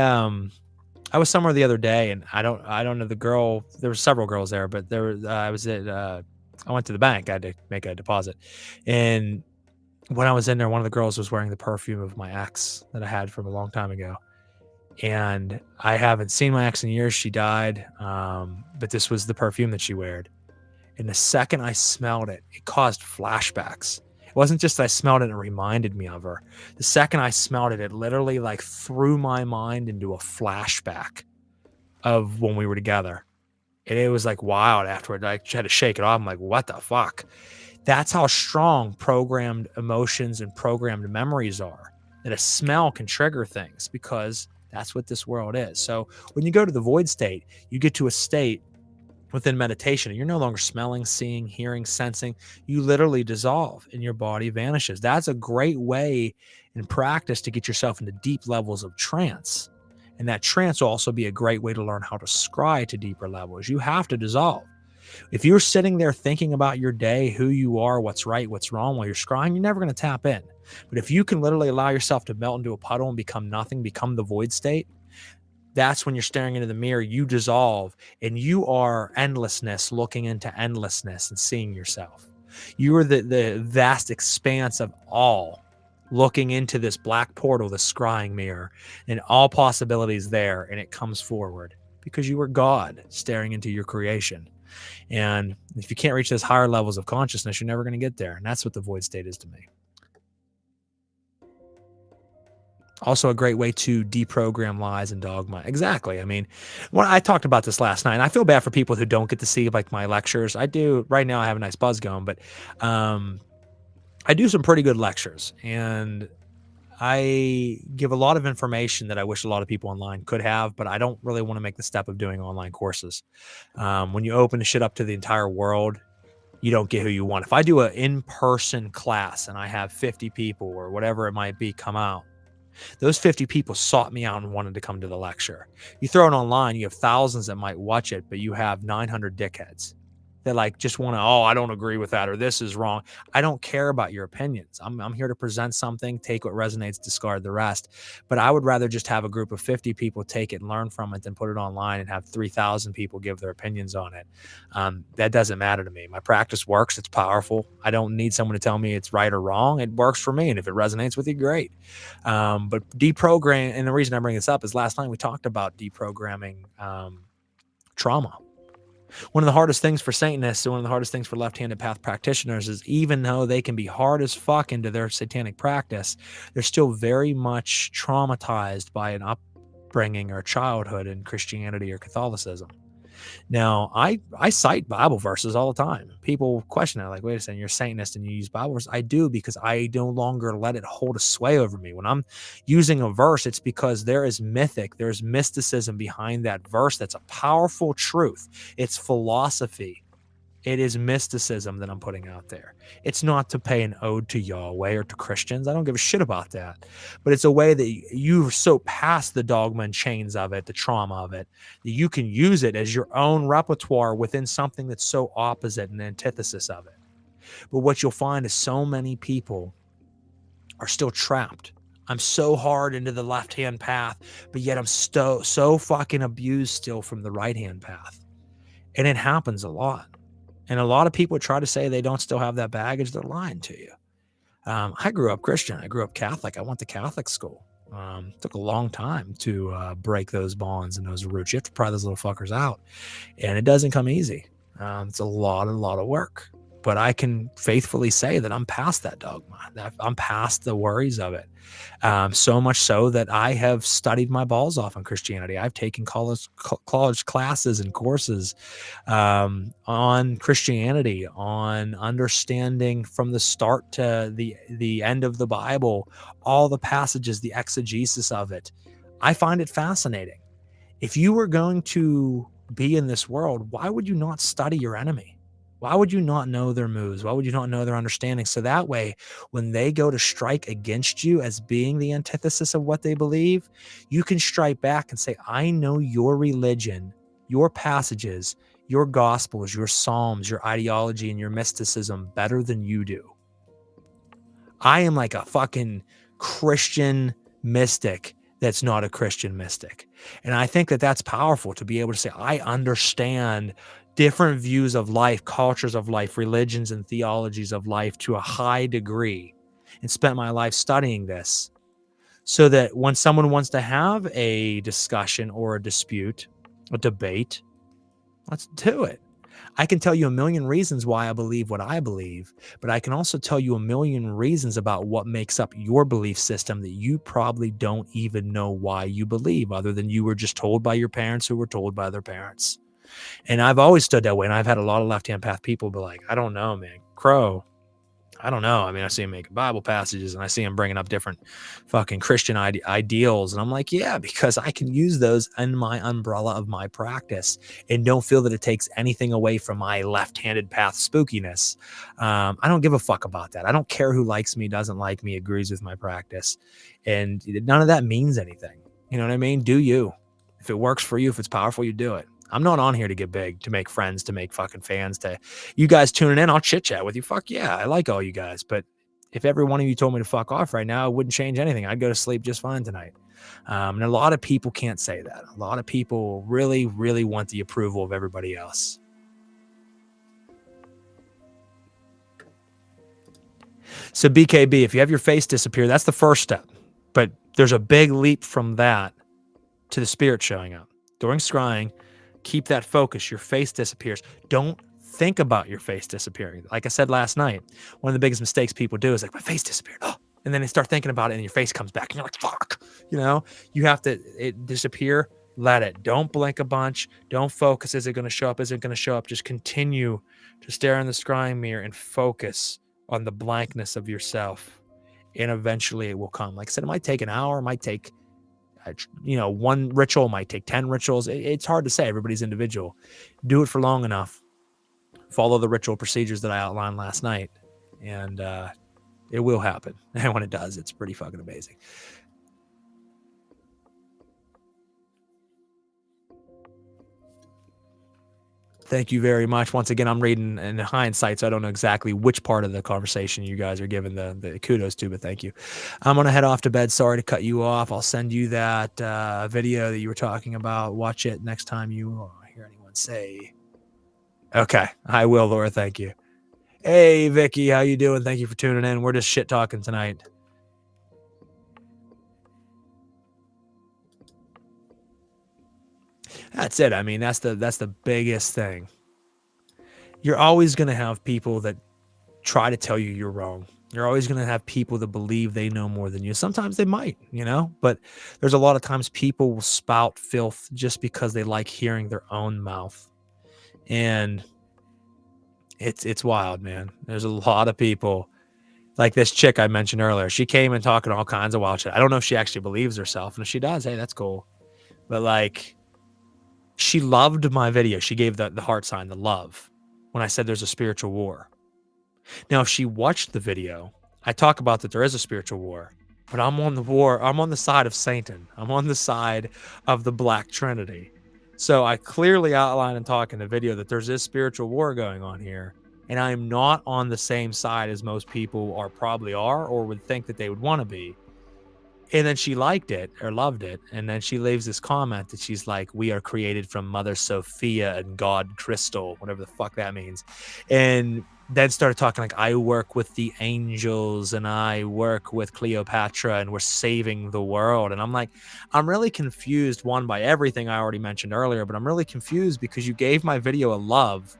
was somewhere the other day, and I don't know the girl. There were several girls there, but I went to the bank. I had to make a deposit, and when I was in there, one of the girls was wearing the perfume of my ex that I had from a long time ago. And I haven't seen my ex in years. She died, but this was the perfume that she wore. And the second I smelled it, it caused flashbacks. It wasn't just that I smelled it and it reminded me of her. The second I smelled it, it literally like threw my mind into a flashback of when we were together. And it was like wild afterward. I had to shake it off. I'm like, what the fuck? That's how strong programmed emotions and programmed memories are. That a smell can trigger things because that's what this world is. So when you go to the void state, you get to a state within meditation, and you're no longer smelling, seeing, hearing, sensing. You literally dissolve and your body vanishes. That's a great way in practice to get yourself into deep levels of trance. And that trance will also be a great way to learn how to scry to deeper levels. You have to dissolve. If you're sitting there thinking about your day, who you are, what's right, what's wrong while you're scrying, you're never going to tap in. But if you can literally allow yourself to melt into a puddle and become nothing, become the void state, that's when you're staring into the mirror, you dissolve, and you are endlessness looking into endlessness and seeing yourself. You are the vast expanse of all looking into this black portal, the scrying mirror, and all possibilities there, and it comes forward because you are God staring into your creation. And if you can't reach those higher levels of consciousness, you're never going to get there. And that's what the void state is to me. Also a great way to deprogram lies and dogma. Exactly. I mean, when I talked about this last night, and I feel bad for people who don't get to see like my lectures. I do right now. I have a nice buzz going, but I do some pretty good lectures, and I give a lot of information that I wish a lot of people online could have, but I don't really want to make the step of doing online courses. When you open the shit up to the entire world, you don't get who you want. If I do an in-person class and I have 50 people or whatever it might be come out, those 50 people sought me out and wanted to come to the lecture. You throw it online, you have thousands that might watch it, but you have 900 dickheads that like just want to, oh, I don't agree with that, or this is wrong. I don't care about your opinions. I'm here to present something, take what resonates, discard the rest. But I would rather just have a group of 50 people take it and learn from it than put it online and have 3,000 people give their opinions on it. That doesn't matter to me. My practice works. It's powerful. I don't need someone to tell me it's right or wrong. It works for me. And if it resonates with you, great. But deprogram, and the reason I bring this up is last night we talked about deprogramming trauma. One of the hardest things for Satanists and one of the hardest things for left-handed path practitioners is even though they can be hard as fuck into their satanic practice, they're still very much traumatized by an upbringing or childhood in Christianity or Catholicism. Now, I cite Bible verses all the time. People question it, like, wait a second, you're a Satanist and you use Bible verses. I do, because I no longer let it hold a sway over me. When I'm using a verse, it's because there's mysticism behind that verse. That's a powerful truth. It's philosophy. It is mysticism that I'm putting out there. It's not to pay an ode to Yahweh or to Christians. I don't give a shit about that. But it's a way that you're so past the dogma and chains of it, the trauma of it, that you can use it as your own repertoire within something that's so opposite and antithesis of it. But what you'll find is so many people are still trapped. I'm so hard into the left-hand path, but yet I'm so fucking abused still from the right-hand path. And it happens a lot. And a lot of people try to say they don't still have that baggage. They're lying to you. I grew up Christian. I grew up Catholic. I went to Catholic school. Took a long time to break those bonds and those roots. You have to pry those little fuckers out. And it doesn't come easy. It's a lot of work. But I can faithfully say that I'm past that dogma. That I'm past the worries of it. So much so that I have studied my balls off on Christianity. I've taken college classes and courses on Christianity, on understanding from the start to the end of the Bible, all the passages, the exegesis of it. I find it fascinating. If you were going to be in this world, why would you not study your enemy? Why would you not know their moves? Why would you not know their understanding? So that way, when they go to strike against you as being the antithesis of what they believe, you can strike back and say, I know your religion, your passages, your gospels, your psalms, your ideology, and your mysticism better than you do. I am like a fucking Christian mystic that's not a Christian mystic. And I think that that's powerful to be able to say, I understand different views of life, cultures of life, religions and theologies of life to a high degree, and spent my life studying this, so that when someone wants to have a discussion or a dispute, a debate, let's do it. I can tell you a million reasons why I believe what I believe, but I can also tell you a million reasons about what makes up your belief system that you probably don't even know why you believe, other than you were just told by your parents who were told by their parents. And I've always stood that way. And I've had a lot of left-hand path people be like, I don't know, man. Crow, I don't know. I mean, I see him making Bible passages and I see him bringing up different fucking Christian ideals. And I'm like, yeah, because I can use those in my umbrella of my practice and don't feel that it takes anything away from my left-handed path spookiness. I don't give a fuck about that. I don't care who likes me, doesn't like me, agrees with my practice. And none of that means anything. You know what I mean? Do you. If it works for you, if it's powerful, you do it. I'm not on here to get big, to make friends, to make fucking fans, to you guys tuning in. I'll chit chat with you. Fuck yeah. I like all you guys. But if every one of you told me to fuck off right now, it wouldn't change anything. I'd go to sleep just fine tonight. And a lot of people can't say that. A lot of people really, really want the approval of everybody else. So BKB, if you have your face disappear, that's the first step. But there's a big leap from that to the spirit showing up. During scrying, Keep that focus. Your face disappears. Don't think about your face disappearing. Like I said last night, one of the biggest mistakes people do is like, my face disappeared. Oh, and then they start thinking about it and your face comes back and you're like, fuck. You have to disappear. Let it. Don't blink a bunch. Don't focus. Is it going to show up? Is it going to show up? Just continue to stare in the scrying mirror and focus on the blankness of yourself. And eventually it will come. Like I said, it might take an hour. It might take one ritual, might take 10 rituals. It's hard to say. Everybody's individual. Do it for long enough. Follow the ritual procedures that I outlined last night, and it will happen. And when it does, it's pretty fucking amazing. Thank you very much. Once again, I'm reading in hindsight, so I don't know exactly which part of the conversation you guys are giving the kudos to, but thank you. I'm going to head off to bed. Sorry to cut you off. I'll send you that video that you were talking about. Watch it next time you hear anyone say. Okay, I will, Laura. Thank you. Hey, Vicky, how you doing? Thank you for tuning in. We're just shit talking tonight. That's it. I mean, that's the biggest thing. You're always going to have people that try to tell you you're wrong. You're always going to have people that believe they know more than you. Sometimes they might, but there's a lot of times people will spout filth just because they like hearing their own mouth. And it's wild, man. There's a lot of people like this chick I mentioned earlier. She came and talking all kinds of wild shit. I don't know if she actually believes herself. And if she does, hey, that's cool. But like, she loved my video. She gave the heart sign, the love, when I said there's a spiritual war. Now, if she watched the video, I talk about that there is a spiritual war, but I'm on the side of Satan. I'm on the side of the Black Trinity. So I clearly outline and talk in the video that there's this spiritual war going on here, and I'm not on the same side as most people probably are or would think that they would want to be. And then she liked it or loved it. And then she leaves this comment that she's like, we are created from Mother Sophia and God Crystal, whatever the fuck that means. And then started talking like, I work with the angels and I work with Cleopatra and we're saving the world. And I'm like, I'm really confused, one, by everything I already mentioned earlier, but I'm really confused because you gave my video a love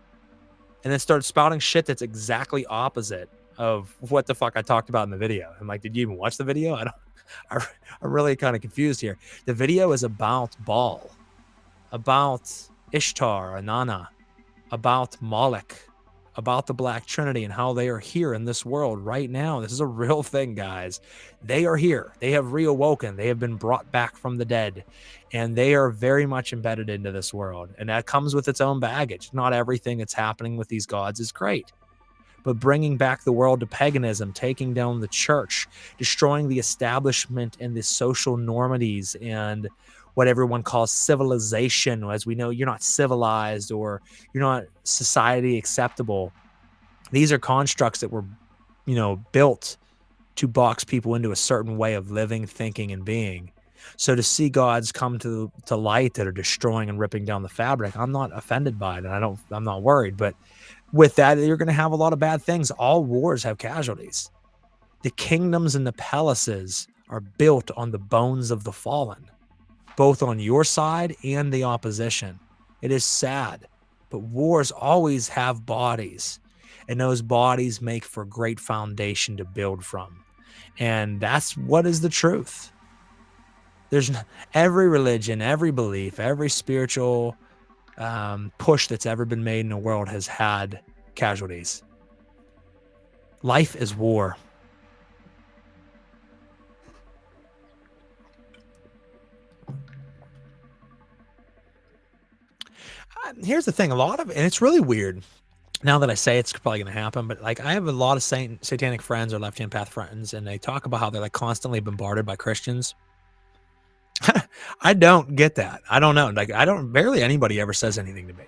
and then started spouting shit that's exactly opposite of what the fuck I talked about in the video. I'm like, did you even watch the video? I'm really kind of confused here. The video is about Baal, about Ishtar, Inanna, about Moloch, about the Black Trinity and how they are here in this world right now. This is a real thing, guys. They are here. They have reawoken. They have been brought back from the dead, and they are very much embedded into this world. And that comes with its own baggage. Not everything that's happening with these gods is great. But bringing back the world to paganism, taking down the church, destroying the establishment and the social normities and what everyone calls civilization. As we know, you're not civilized or you're not society acceptable. These are constructs that were, built to box people into a certain way of living, thinking, and being. So to see gods come to light that are destroying and ripping down the fabric, I'm not offended by it, and I'm not worried. But with that, you're going to have a lot of bad things. All wars have casualties. The kingdoms and the palaces are built on the bones of the fallen, both on your side and the opposition. It is sad, but wars always have bodies, and those bodies make for great foundation to build from. And that's what is the truth. There's every religion, every belief, every spiritual push that's ever been made in the world has had casualties. Life is war. Here's the thing, and it's really weird. Now that I say it's probably going to happen, but like I have a lot of satanic friends or left-hand path friends, and they talk about how they're like constantly bombarded by Christians. I don't get that. I don't know. Like barely anybody ever says anything to me.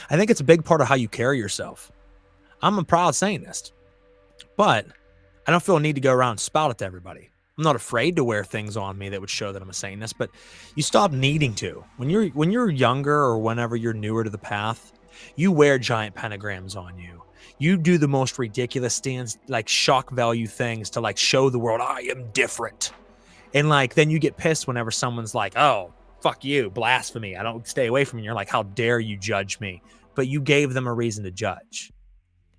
I think it's a big part of how you carry yourself. I'm a proud Satanist, but I don't feel a need to go around and spout it to everybody. I'm not afraid to wear things on me that would show that I'm a Satanist, but you stop needing to. When you're younger or whenever you're newer to the path, you wear giant pentagrams on you. You do the most ridiculous stands, like shock value things to show the world I am different. And then you get pissed whenever someone's like, oh, fuck you, blasphemy. I don't stay away from you. You're like, how dare you judge me? But you gave them a reason to judge.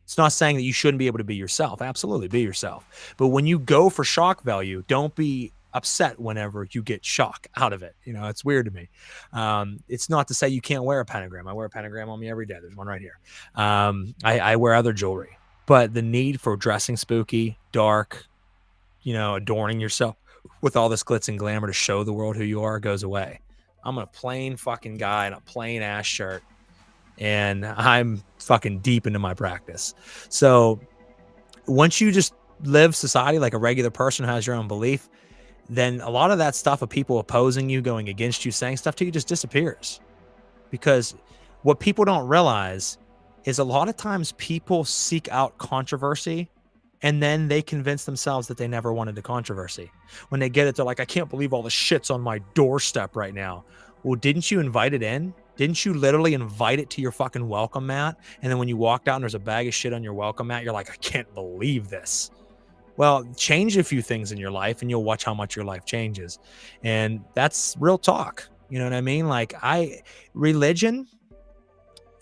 It's not saying that you shouldn't be able to be yourself. Absolutely, be yourself. But when you go for shock value, don't be upset whenever you get shock out of it. It's weird to me. It's not to say you can't wear a pentagram. I wear a pentagram on me every day. There's one right here. I wear other jewelry. But the need for dressing spooky, dark, adorning yourself with all this glitz and glamour to show the world who you are goes away. I'm a plain fucking guy in a plain ass shirt, and I'm fucking deep into my practice. So once you just live society like a regular person who has your own belief, then a lot of that stuff of people opposing you, going against you, saying stuff to you just disappears. Because what people don't realize is a lot of times people seek out controversy and then they convince themselves that they never wanted the controversy. When they get it, they're like, I can't believe all the shit's on my doorstep right now. Well, didn't you invite it in? Didn't you literally invite it to your fucking welcome mat? And then when you walk out and there's a bag of shit on your welcome mat, you're like, I can't believe this. Well, change a few things in your life and you'll watch how much your life changes. And that's real talk. You know what I mean? Like religion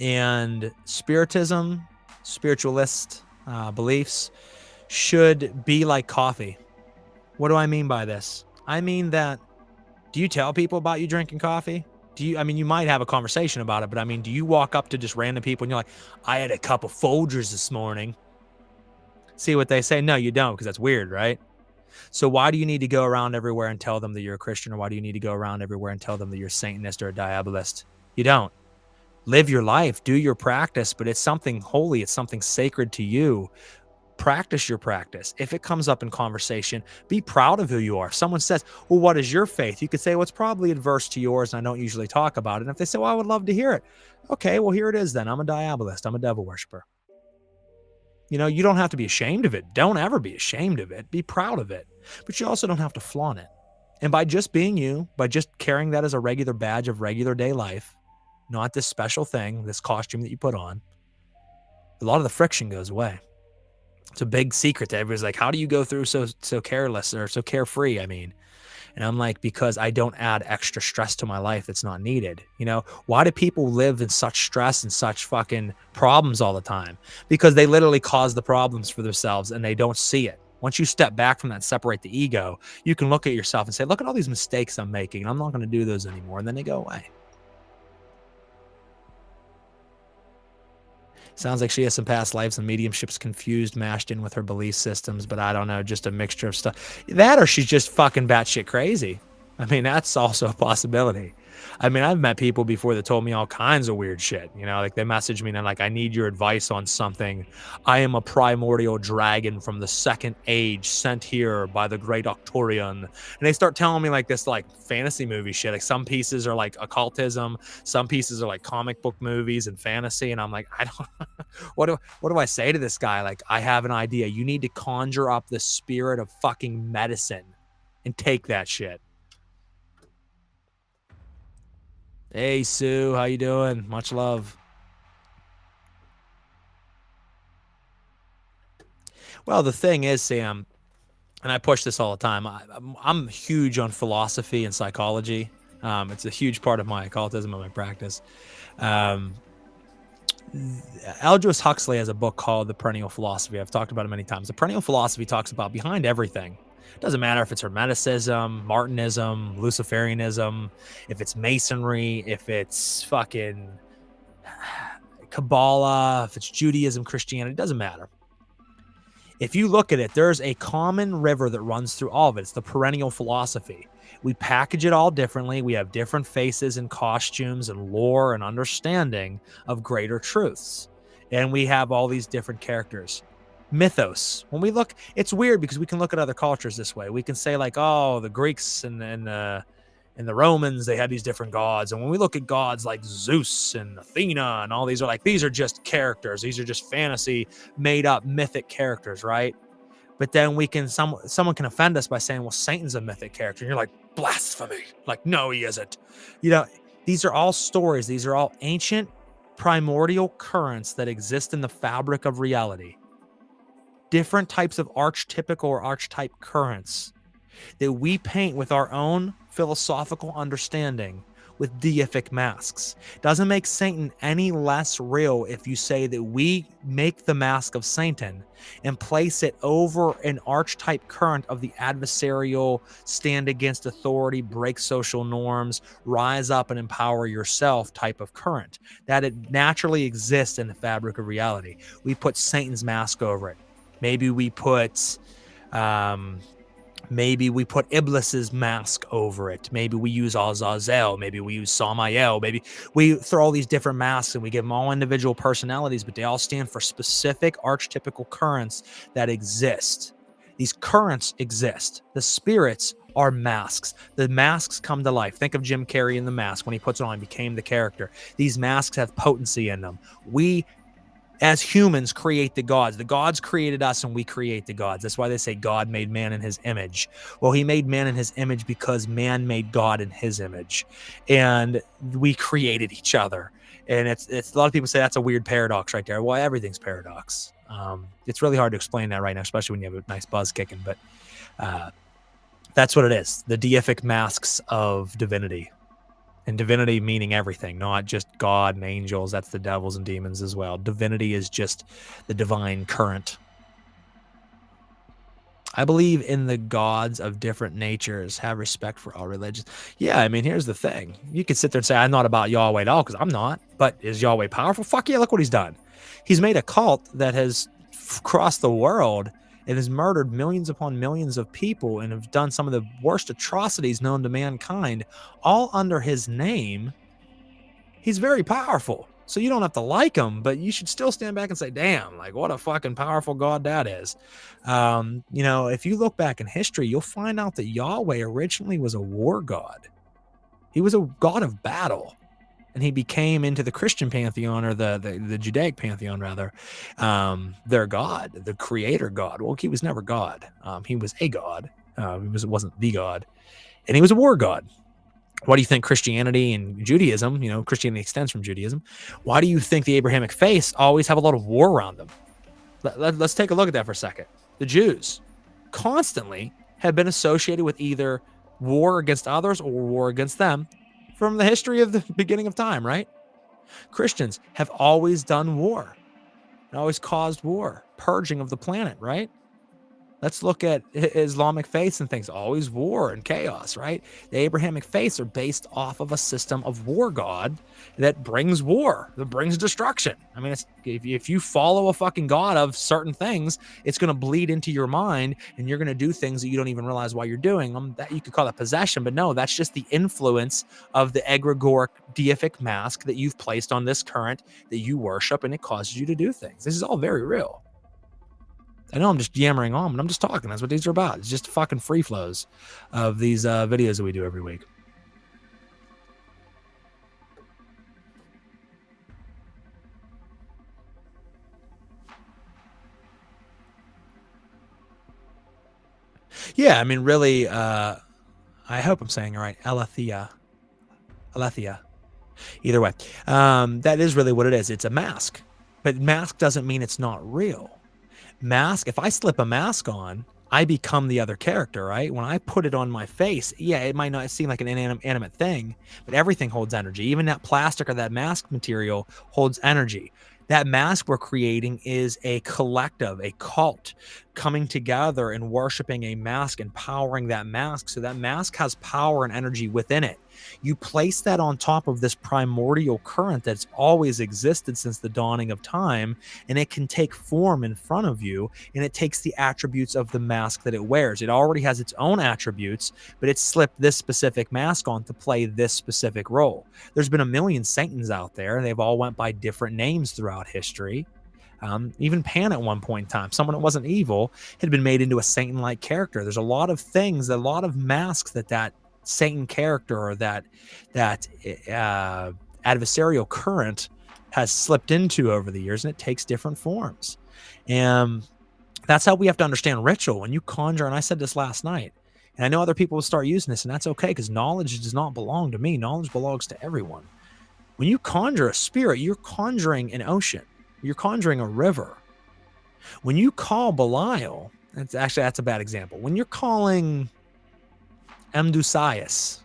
and spiritism, spiritualist beliefs should be like coffee. What do I mean by this? I mean that, do you tell people about you drinking coffee? You might have a conversation about it, but do you walk up to just random people and you're like, I had a cup of Folgers this morning? See what they say? No, you don't, because that's weird, right? So why do you need to go around everywhere and tell them that you're a Christian, or why do you need to go around everywhere and tell them that you're a Satanist or a Diabolist? You don't. Live your life, do your practice, but it's something holy, it's something sacred to you. Practice your practice. If it comes up in conversation, be proud of who you are. If someone says, well, what is your faith? You could say, well, it's probably adverse to yours, and I don't usually talk about it. And if they say, well, I would love to hear it. Okay, well, here it is then. I'm a Diabolist. I'm a devil worshiper. You don't have to be ashamed of it. Don't ever be ashamed of it. Be proud of it. But you also don't have to flaunt it. And by just being you, by just carrying that as a regular badge of regular day life, not this special thing, this costume that you put on, a lot of the friction goes away. It's a big secret to everybody's like, how do you go through so careless or so carefree? And I'm like, because I don't add extra stress to my life that's not needed. Why do people live in such stress and such fucking problems all the time? Because they literally cause the problems for themselves and they don't see it. Once you step back from that, separate the ego, you can look at yourself and say, look at all these mistakes I'm making, and I'm not going to do those anymore. And then they go away. Sounds like she has some past lives and mediumships confused, mashed in with her belief systems, but I don't know, just a mixture of stuff. That or she's just fucking batshit crazy. That's also a possibility. I've met people before that told me all kinds of weird shit. Like they message me and they're like, I need your advice on something. I am a primordial dragon from the second age sent here by the great Octorian. And they start telling me like this like fantasy movie shit. Like some pieces are like occultism. Some pieces are like comic book movies and fantasy. And I'm like, I don't, what do I say to this guy? Like, I have an idea. You need to conjure up the spirit of fucking medicine and take that shit. Hey, Sue, how you doing? Much love. Well, the thing is, Sam, and I push this all the time, I'm huge on philosophy and psychology. It's a huge part of my occultism and my practice. Aldous Huxley has a book called The Perennial Philosophy. I've talked about it many times. The Perennial Philosophy talks about behind everything. It doesn't matter if it's Hermeticism, Martinism, Luciferianism, if it's Masonry, if it's fucking Kabbalah, if it's Judaism, Christianity, it doesn't matter. If you look at it, there's a common river that runs through all of it. It's the perennial philosophy. We package it all differently. We have different faces and costumes and lore and understanding of greater truths. And we have all these different characters. Mythos. When we look, it's weird because we can look at other cultures this way. We can say like, oh, the Greeks and the Romans, they had these different gods. And when we look at gods like Zeus and Athena and all these are just characters. These are just fantasy made up mythic characters, right? But then someone can offend us by saying, well, Satan's a mythic character. And you're like, blasphemy. Like, no, he isn't. These are all stories. These are all ancient primordial currents that exist in the fabric of reality. Different types of archetypical or archetype currents that we paint with our own philosophical understanding with deific masks. Doesn't make Satan any less real if you say that we make the mask of Satan and place it over an archetype current of the adversarial, stand against authority, break social norms, rise up and empower yourself type of current. That it naturally exists in the fabric of reality. We put Satan's mask over it. Maybe we put Iblis's mask over it. Maybe we use Azazel. Maybe we use Samael. Maybe we throw all these different masks and we give them all individual personalities, but they all stand for specific archetypical currents that exist. These currents exist. The spirits are masks. The masks come to life. Think of Jim Carrey in The Mask. When he puts it on, he became the character. These masks have potency in them. We, as humans, create the gods. The gods created us and we create the gods. That's why they say God made man in his image. Well, he made man in his image because man made God in his image. And we created each other. And it's a lot of people say that's a weird paradox right there. Well, everything's paradox. It's really hard to explain that right now, especially when you have a nice buzz kicking. But that's what it is. The deific masks of divinity. And divinity meaning everything, not just God and angels. That's the devils and demons as well. Divinity is just the divine current. I believe in the gods of different natures. Have respect for all religions. Yeah, I mean, here's the thing. You could sit there and say, I'm not about Yahweh at all, because I'm not. But is Yahweh powerful? Fuck yeah, look what he's done. He's made a cult that has crossed the world and has murdered millions upon millions of people and have done some of the worst atrocities known to mankind, all under his name. He's very powerful. So you don't have to like him, but you should still stand back and say, damn, like what a fucking powerful God that is. If you look back in history, you'll find out that Yahweh originally was a war god. He was a god of battle. And he became, into the Christian pantheon, or the Judaic pantheon rather, their god, the creator god. Well, he was never God. He was a god. He wasn't the god. And he was a war god. Why do you think Christianity and Judaism, Christianity extends from Judaism, why do you think the Abrahamic faiths always have a lot of war around them? Let's take a look at that for a second. The Jews constantly have been associated with either war against others or war against them from the history of the beginning of time, right? Christians have always done war and always caused war, purging of the planet, right? Let's look at Islamic faiths and things. Always war and chaos, right? The Abrahamic faiths are based off of a system of war god that brings war, that brings destruction. I mean, if you follow a fucking god of certain things, it's going to bleed into your mind and you're going to do things that you don't even realize why you're doing them. That you could call that possession, but no, that's just the influence of the egregoric deific mask that you've placed on this current that you worship, and it causes you to do things. This is all very real. I know I'm just yammering on, but I'm just talking. That's what these are about. It's just fucking free flows of these videos that we do every week. Yeah, I mean, really, I hope I'm saying it right. Aletheia. Either way, that is really what it is. It's a mask, but mask doesn't mean it's not real. Mask, if I slip a mask on, I become the other character, right? When I put it on my face, yeah, it might not seem like an inanimate thing, but everything holds energy. Even that plastic or that mask material holds energy. That mask we're creating is a collective, a cult coming together and worshiping a mask and powering that mask. So that mask has power and energy within it. You place that on top of this primordial current that's always existed since the dawning of time, and it can take form in front of you, and it takes the attributes of the mask that it wears. It already has its own attributes, but it's slipped this specific mask on to play this specific role. There's been a million Satans out there, and they've all went by different names throughout history. Even Pan at one point in time, someone that wasn't evil, had been made into a Satan-like character. There's a lot of things, a lot of masks that Satan character or that adversarial current has slipped into over the years, and it takes different forms. And that's how we have to understand ritual. When you conjure, and I said this last night, and I know other people will start using this, and that's okay, because knowledge does not belong to me. Knowledge belongs to everyone. When you conjure a spirit, you're conjuring an ocean. You're conjuring a river. When you call Belial, that's a bad example. When you're calling Mdusias,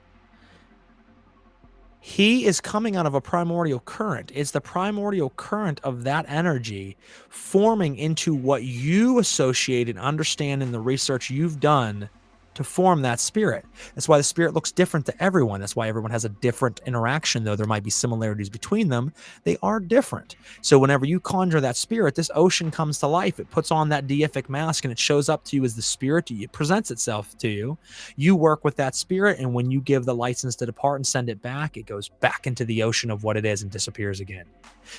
He is coming out of a primordial current. It's the primordial current of that energy forming into what you associate and understand in the research you've done to form that spirit. That's why the spirit looks different to everyone. That's why everyone has a different interaction, though there might be similarities between them. They are different. So whenever you conjure that spirit, this ocean comes to life. It puts on that deific mask and it shows up to you as the spirit. It presents itself to you. You work with that spirit, and when you give the license to depart and send it back, it goes back into the ocean of what it is and disappears again.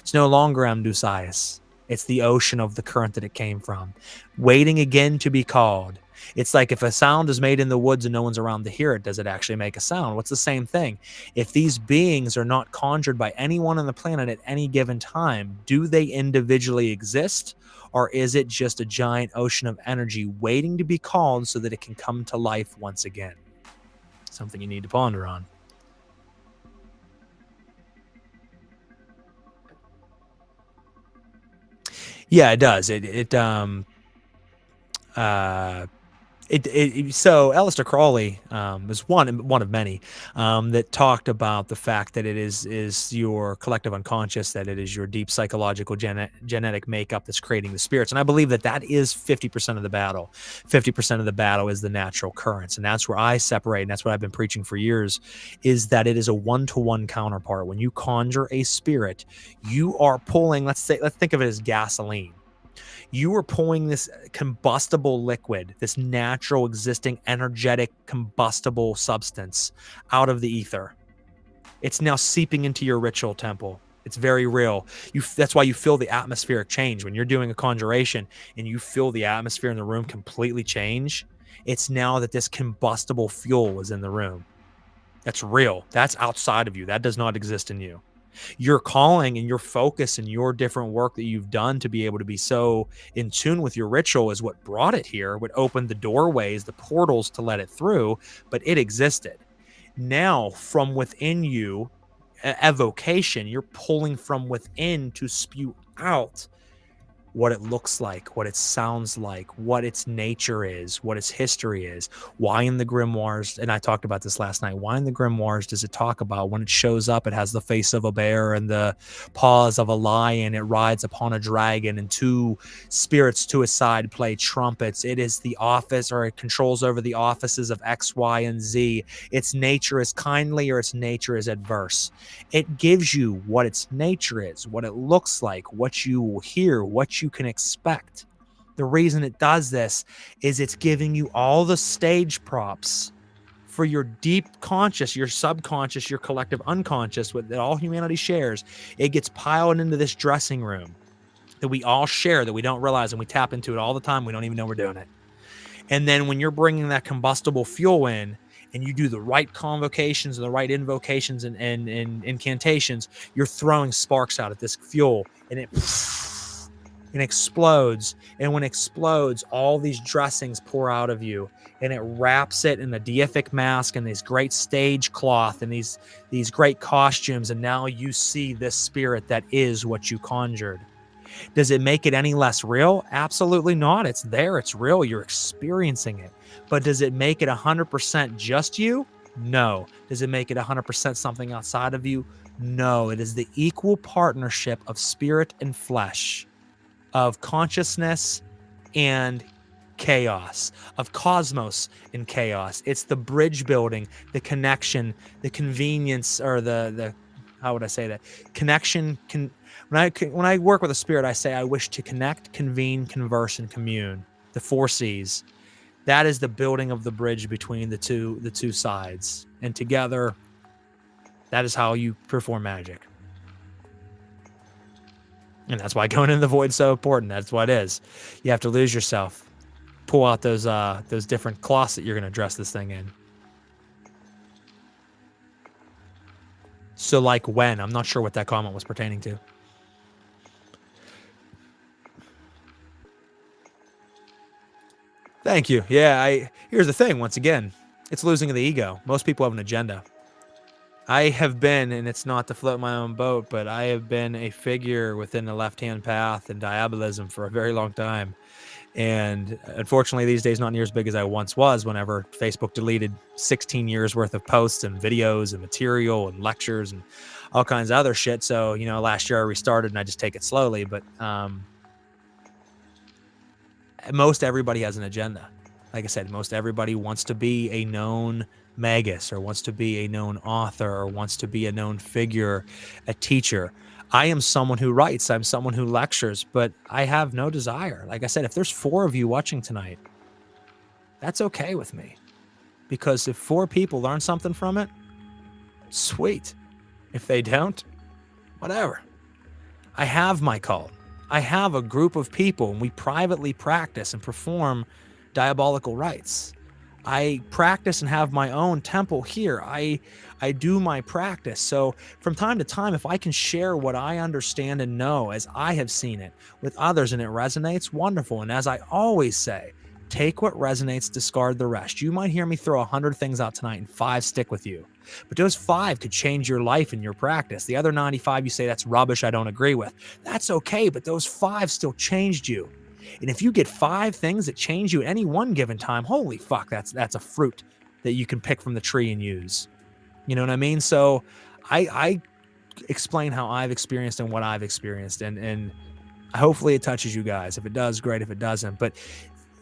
It's no longer Amdusias. It's the ocean of the current that it came from, waiting again to be called. It's like if a sound is made in the woods and no one's around to hear it, does it actually make a sound? What's the same thing? If these beings are not conjured by anyone on the planet at any given time, do they individually exist? Or is it just a giant ocean of energy waiting to be called so that it can come to life once again? Something you need to ponder on. Yeah, it does. So Aleister Crowley was one of many that talked about the fact that it is your collective unconscious, that it is your deep psychological genetic makeup that's creating the spirits. And I believe that is 50% of the battle. 50% of the battle is the natural currents. And that's where I separate, and that's what I've been preaching for years, is that it is a one-to-one counterpart. When you conjure a spirit, you are pulling, let's think of it as gasoline. You are pulling this combustible liquid, this natural existing energetic combustible substance out of the ether. It's now seeping into your ritual temple. It's very real. That's why you feel the atmospheric change. When you're doing a conjuration and you feel the atmosphere in the room completely change, it's now that this combustible fuel is in the room. That's real. That's outside of you. That does not exist in you. Your calling and your focus and your different work that you've done to be able to be so in tune with your ritual is what brought it here, what opened the doorways, the portals to let it through, but it existed. Now, from within you, evocation, you're pulling from within to spew out what it looks like, what it sounds like, what its nature is, what its history is. Why in the grimoires, and I talked about this last night, why in the grimoires does it talk about when it shows up, it has the face of a bear and the paws of a lion, it rides upon a dragon, and two spirits to its side play trumpets. It is the office, or it controls over the offices of X, Y, and Z. Its nature is kindly or its nature is adverse. It gives you what its nature is, what it looks like, what you will hear, what you can expect. The reason it does this is it's giving you all the stage props for your deep conscious, your subconscious, your collective unconscious, that all humanity shares. It gets piled into this dressing room that we all share, that we don't realize, and we tap into it all the time. We don't even know we're doing it. And then when you're bringing that combustible fuel in, and you do the right convocations and the right invocations and incantations, you're throwing sparks out at this fuel, and it explodes. And when it explodes, all these dressings pour out of you, and it wraps it in a deific mask and this great stage cloth and these great costumes. And now you see this spirit that is what you conjured. Does it make it any less real? Absolutely not. It's there. It's real. You're experiencing it. But does it make it 100% just you? No. Does it make it 100% something outside of you? No. It is the equal partnership of spirit and flesh, of consciousness and chaos, of cosmos and chaos. It's the bridge building, the connection, the convenience, or the how would I say that? Connection. When I work with a spirit, I say I wish to connect, convene, converse, and commune. The 4 C's. That is the building of the bridge between the two sides, and together, that is how you perform magic. And that's why going in the void is so important. That's what it is. You have to lose yourself, pull out those different cloths that you're going to dress this thing in. So, like when? I'm not sure what that comment was pertaining to. Thank you. Yeah, here's the thing, once again. It's losing the ego. Most people have an agenda. I have been, and it's not to float my own boat, but I have been a figure within the left-hand path and diabolism for a very long time. And unfortunately, these days, not near as big as I once was whenever Facebook deleted 16 years worth of posts and videos and material and lectures and all kinds of other shit. So, last year I restarted and I just take it slowly. But most everybody has an agenda. Like I said, most everybody wants to be a known magus or wants to be a known author or wants to be a known figure, a teacher. I am someone who writes. I'm someone who lectures, but I have no desire. Like I said, if there's 4 of you watching tonight, that's okay with me. Because if 4 people learn something from it, sweet. If they don't, whatever. I have my cult. I have a group of people, and we privately practice and perform diabolical rites. I practice and have my own temple here. I do my practice. So from time to time, if I can share what I understand and know as I have seen it with others and it resonates, wonderful. And as I always say, take what resonates, discard the rest. You might hear me throw 100 things out tonight and 5 stick with you. But those 5 could change your life and your practice. The other 95, you say, that's rubbish, I don't agree with. That's okay, but those 5 still changed you. And if you get 5 things that change you at any one given time, holy fuck, that's a fruit that you can pick from the tree and use. You know what I mean? So I explain how I've experienced and what I've experienced. And hopefully it touches you guys. If it does, great. If it doesn't. But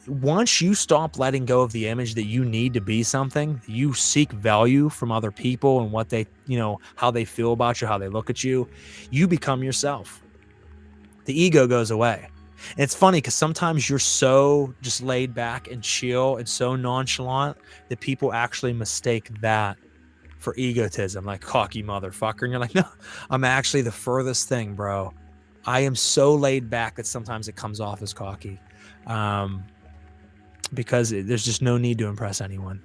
once you stop letting go of the image that you need to be something, you seek value from other people and what they, how they feel about you, how they look at you, you become yourself. The ego goes away. And it's funny because sometimes you're so just laid back and chill and so nonchalant that people actually mistake that for egotism, like cocky motherfucker. And you're like, no, I'm actually the furthest thing, bro. I am so laid back that sometimes it comes off as cocky. Because there's just no need to impress anyone.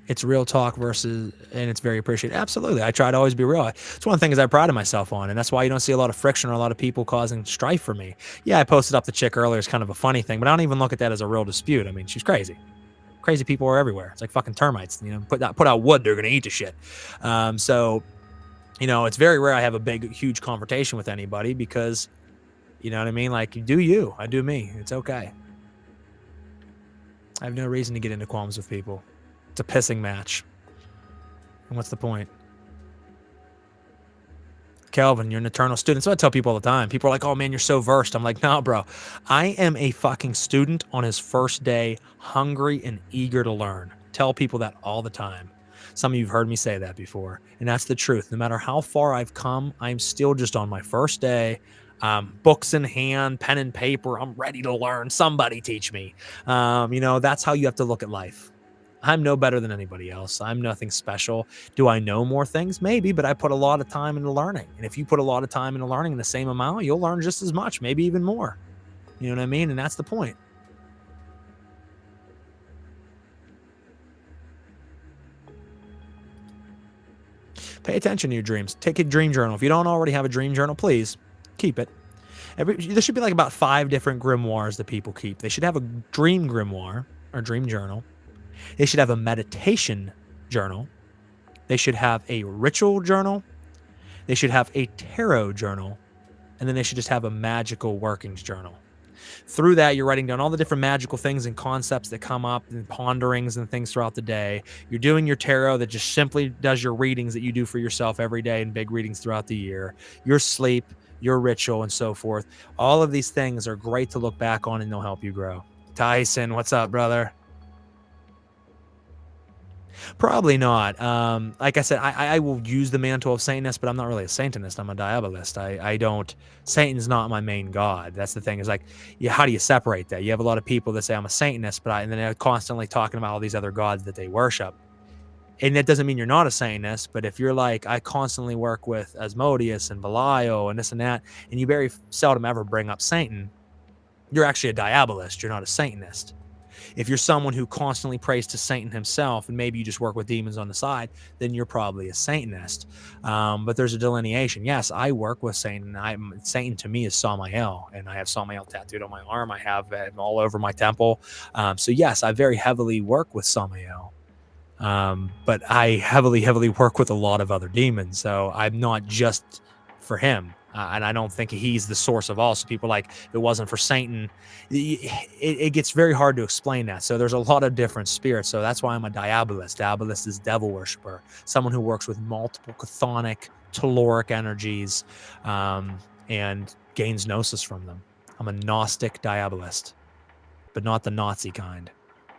It's real talk and it's very appreciated. Absolutely. I try to always be real. It's one of the things I pride myself on, and that's why you don't see a lot of friction or a lot of people causing strife for me. Yeah, I posted up the chick earlier. It's kind of a funny thing, but I don't even look at that as a real dispute. I mean, she's crazy. Crazy people are everywhere. It's like fucking termites. Put out wood, they're going to eat the shit. So, it's very rare I have a big, huge confrontation with anybody because, you know what I mean? Like, you do you. I do me. It's okay. I have no reason to get into qualms with people. It's a pissing match. And what's the point? Kelvin, you're an eternal student. So I tell people all the time. People are like, oh man, you're so versed. I'm like, no, bro. I am a fucking student on his first day, hungry and eager to learn. Tell people that all the time. Some of you have heard me say that before. And that's the truth. No matter how far I've come, I'm still just on my first day. Books in hand, pen and paper. I'm ready to learn. Somebody teach me. That's how you have to look at life. I'm no better than anybody else. I'm nothing special. Do I know more things? Maybe, but I put a lot of time into learning. And if you put a lot of time into learning in the same amount, you'll learn just as much, maybe even more. You know what I mean? And that's the point. Pay attention to your dreams. Take a dream journal. If you don't already have a dream journal, please keep it. There should be like about 5 different grimoires that people keep. They should have a dream grimoire or dream journal. They should have a meditation journal. They should have a ritual journal. They should have a tarot journal. And then they should just have a magical workings journal. Through that, you're writing down all the different magical things and concepts that come up and ponderings and things throughout the day. You're doing your tarot that just simply does your readings that you do for yourself every day and big readings throughout the year. Your sleep, your ritual, and so forth. All of these things are great to look back on and they'll help you grow. Tyson, what's up, brother? Probably not. Like I said, I will use the mantle of Satanist, but I'm not really a Satanist. I'm a diabolist. I don't. Satan's not my main god. That's the thing. Is like, how do you separate that? You have a lot of people that say I'm a Satanist, and then they're constantly talking about all these other gods that they worship. And that doesn't mean you're not a Satanist. But if you're like, I constantly work with Asmodeus and Belial and this and that, and you very seldom ever bring up Satan, you're actually a diabolist. You're not a Satanist. If you're someone who constantly prays to Satan himself, and maybe you just work with demons on the side, then you're probably a Satanist. But there's a delineation. Yes, I work with Satan. Satan to me is Samael, and I have Samael tattooed on my arm. I have it all over my temple. So yes, I very heavily work with Samael. But I heavily work with a lot of other demons, so I'm not just for him. And I don't think he's the source of all. So people like, if it wasn't for Satan, it gets very hard to explain that. So there's a lot of different spirits. So that's why I'm a diabolist. Diabolist is devil worshiper, someone who works with multiple chthonic, telluric energies, and gains gnosis from them. I'm a Gnostic diabolist, but not the Nazi kind.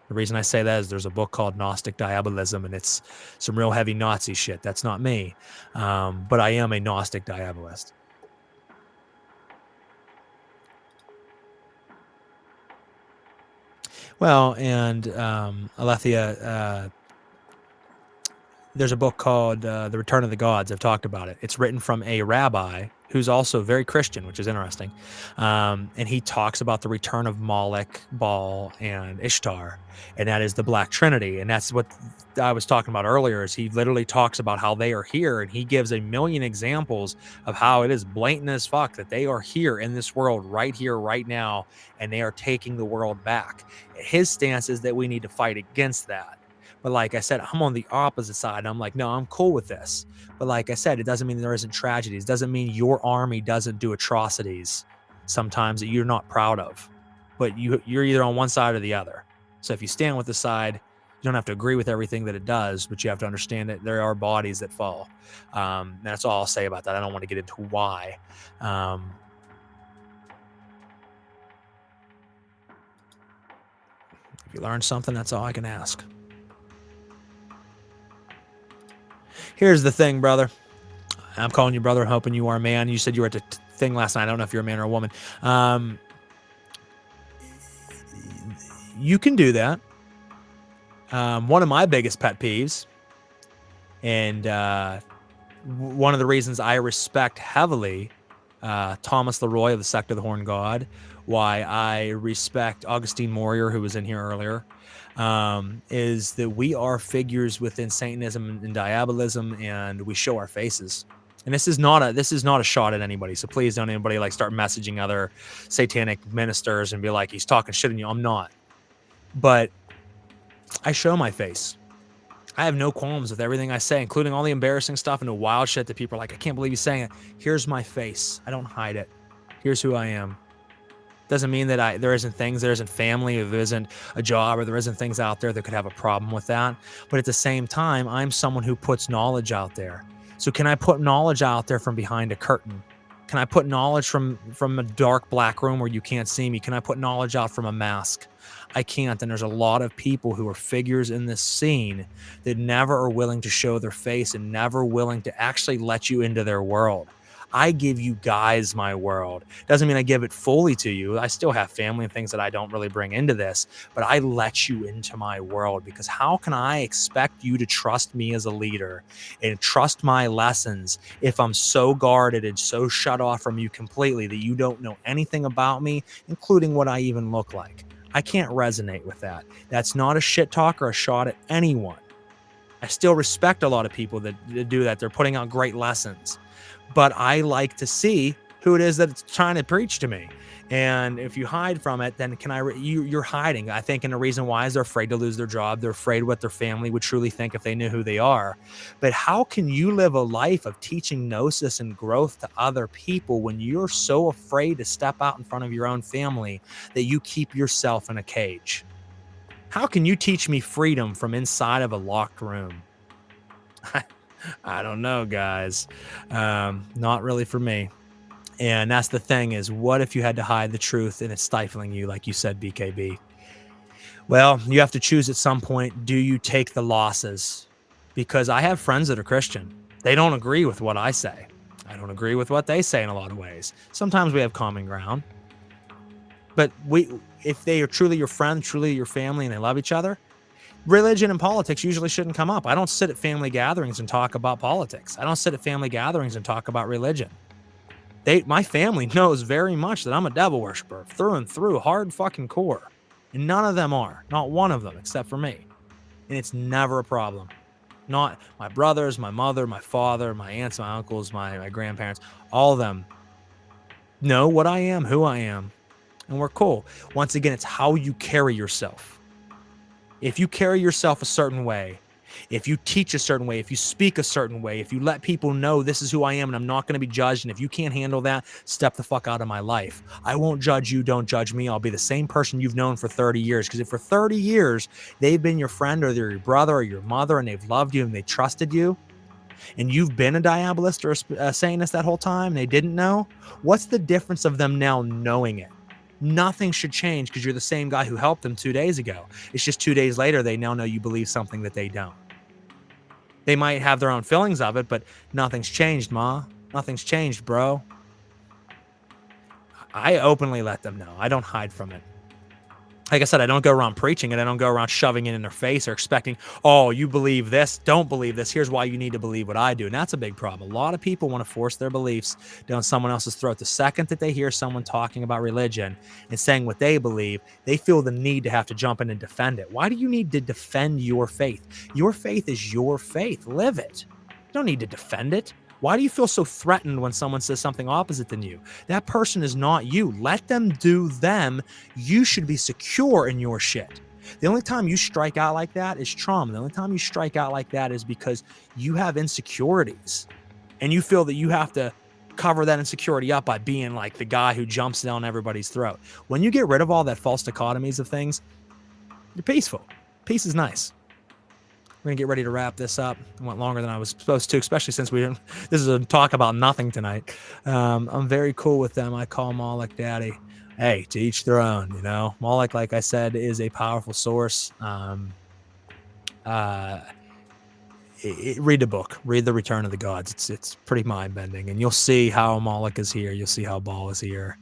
The reason I say that is there's a book called Gnostic Diabolism, and it's some real heavy Nazi shit. That's not me. But I am a Gnostic Diabolist. Well, and Alethea, there's a book called The Return of the Gods. I've talked about it. It's written from a rabbi who's also very Christian, which is interesting. And he talks about the return of Moloch, Baal, and Ishtar, and that is the Black Trinity. And that's what I was talking about earlier, is he literally talks about how they are here, and he gives a million examples of how it is blatant as fuck that they are here in this world right here, right now, and they are taking the world back. His stance is that we need to fight against that. But like I said, I'm on the opposite side. I'm like, no, I'm cool with this. But like I said, it doesn't mean there isn't tragedies. It doesn't mean your army doesn't do atrocities sometimes that you're not proud of. But you're either on one side or the other. So if you stand with the side, you don't have to agree with everything that it does, but you have to understand that there are bodies that fall. That's all I'll say about that. I don't want to get into why. If you learn something, that's all I can ask. Here's the thing, brother. I'm calling you brother, hoping you are a man. You said you were at the thing last night. I don't know if you're a man or a woman. You can do that. One of my biggest pet peeves, and one of the reasons I respect heavily Thomas Leroy of the Sect of the Horn God, why I respect Augustine Morier, who was in here earlier, is that we are figures within Satanism and diabolism, and we show our faces. And this is not a shot at anybody. So please don't anybody like start messaging other satanic ministers and be like, he's talking shit on you. I'm not. But I show my face. I have no qualms with everything I say, including all the embarrassing stuff and the wild shit that people are like, I can't believe he's saying it. Here's my face. I don't hide it. Here's who I am. Doesn't mean that there isn't things, there isn't family, or there isn't a job, or there isn't things out there that could have a problem with that. But at the same time, I'm someone who puts knowledge out there. So can I put knowledge out there from behind a curtain? Can I put knowledge from a dark black room where you can't see me? Can I put knowledge out from a mask? I can't. And there's a lot of people who are figures in this scene that never are willing to show their face and never willing to actually let you into their world. I give you guys my world. Doesn't mean I give it fully to you. I still have family and things that I don't really bring into this, but I let you into my world, because how can I expect you to trust me as a leader and trust my lessons if I'm so guarded and so shut off from you completely that you don't know anything about me, including what I even look like? I can't resonate with that. That's not a shit talk or a shot at anyone. I still respect a lot of people that do that. They're putting out great lessons. But I like to see who it is that's trying to preach to me. And if you hide from it, then you're hiding. I think, and the reason why is they're afraid to lose their job. They're afraid what their family would truly think if they knew who they are. But how can you live a life of teaching gnosis and growth to other people when you're so afraid to step out in front of your own family that you keep yourself in a cage? How can you teach me freedom from inside of a locked room? I don't know, guys. Not really for me. And that's the thing, is what if you had to hide the truth and it's stifling you, like you said, BKB? Well, you have to choose at some point. Do you take the losses? Because I have friends that are Christian. They don't agree with what I say. I don't agree with what they say in a lot of ways. Sometimes we have common ground. But if they are truly your friend, truly your family, and they love each other, religion and politics usually shouldn't come up. I don't sit at family gatherings and talk about politics. I don't sit at family gatherings and talk about religion. My family knows very much that I'm a devil worshiper through and through, hard fucking core. And none of them are. Not one of them, except for me. And it's never a problem. Not my brothers, my mother, my father, my aunts, my uncles, my grandparents. All of them know what I am, who I am. And we're cool. Once again, it's how you carry yourself. If you carry yourself a certain way, if you teach a certain way, if you speak a certain way, if you let people know this is who I am and I'm not going to be judged, and if you can't handle that, step the fuck out of my life. I won't judge you. Don't judge me. I'll be the same person you've known for 30 years. Because if for 30 years they've been your friend or they're your brother or your mother and they've loved you and they trusted you, and you've been a diabolist or a Satanist that whole time, and they didn't know, what's the difference of them now knowing it? Nothing should change because you're the same guy who helped them 2 days ago. It's just 2 days later, they now know you believe something that they don't. They might have their own feelings of it, but nothing's changed, Ma. Nothing's changed, bro. I openly let them know. I don't hide from it. Like I said, I don't go around preaching it. I don't go around shoving it in their face or expecting, oh, you believe this, don't believe this. Here's why you need to believe what I do. And that's a big problem. A lot of people want to force their beliefs down someone else's throat. The second that they hear someone talking about religion and saying what they believe, they feel the need to have to jump in and defend it. Why do you need to defend your faith? Your faith is your faith. Live it. You don't need to defend it. Why do you feel so threatened when someone says something opposite than you? That person is not you. Let them do them. You should be secure in your shit. The only time you strike out like that is trauma. The only time you strike out like that is because you have insecurities and you feel that you have to cover that insecurity up by being like the guy who jumps down everybody's throat. When you get rid of all that false dichotomies of things, you're peaceful. Peace is nice. We're going to get ready to wrap this up. It went longer than I was supposed to, especially since this is a talk about nothing tonight. I'm very cool with them. I call Moloch Daddy. Hey, to each their own, you know. Moloch, like I said, is a powerful source. Read the book. Read The Return of the Gods. It's pretty mind-bending. And you'll see how Moloch is here. You'll see how Baal is here.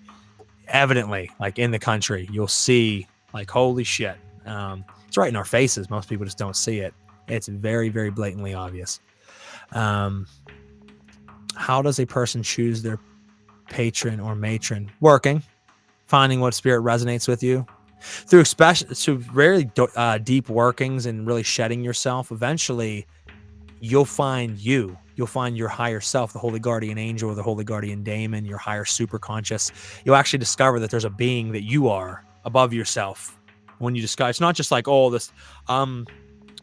Evidently, like in the country, you'll see, like, holy shit. It's right in our faces. Most people just don't see it. It's very, very blatantly obvious. How does a person choose their patron or matron? Working, finding what spirit resonates with you. Through very deep workings and really shedding yourself, eventually you'll find you. You'll find your higher self, the holy guardian angel or the holy guardian daemon, your higher superconscious. You'll actually discover that there's a being that you are above yourself. When you discover, it's not just like, oh, this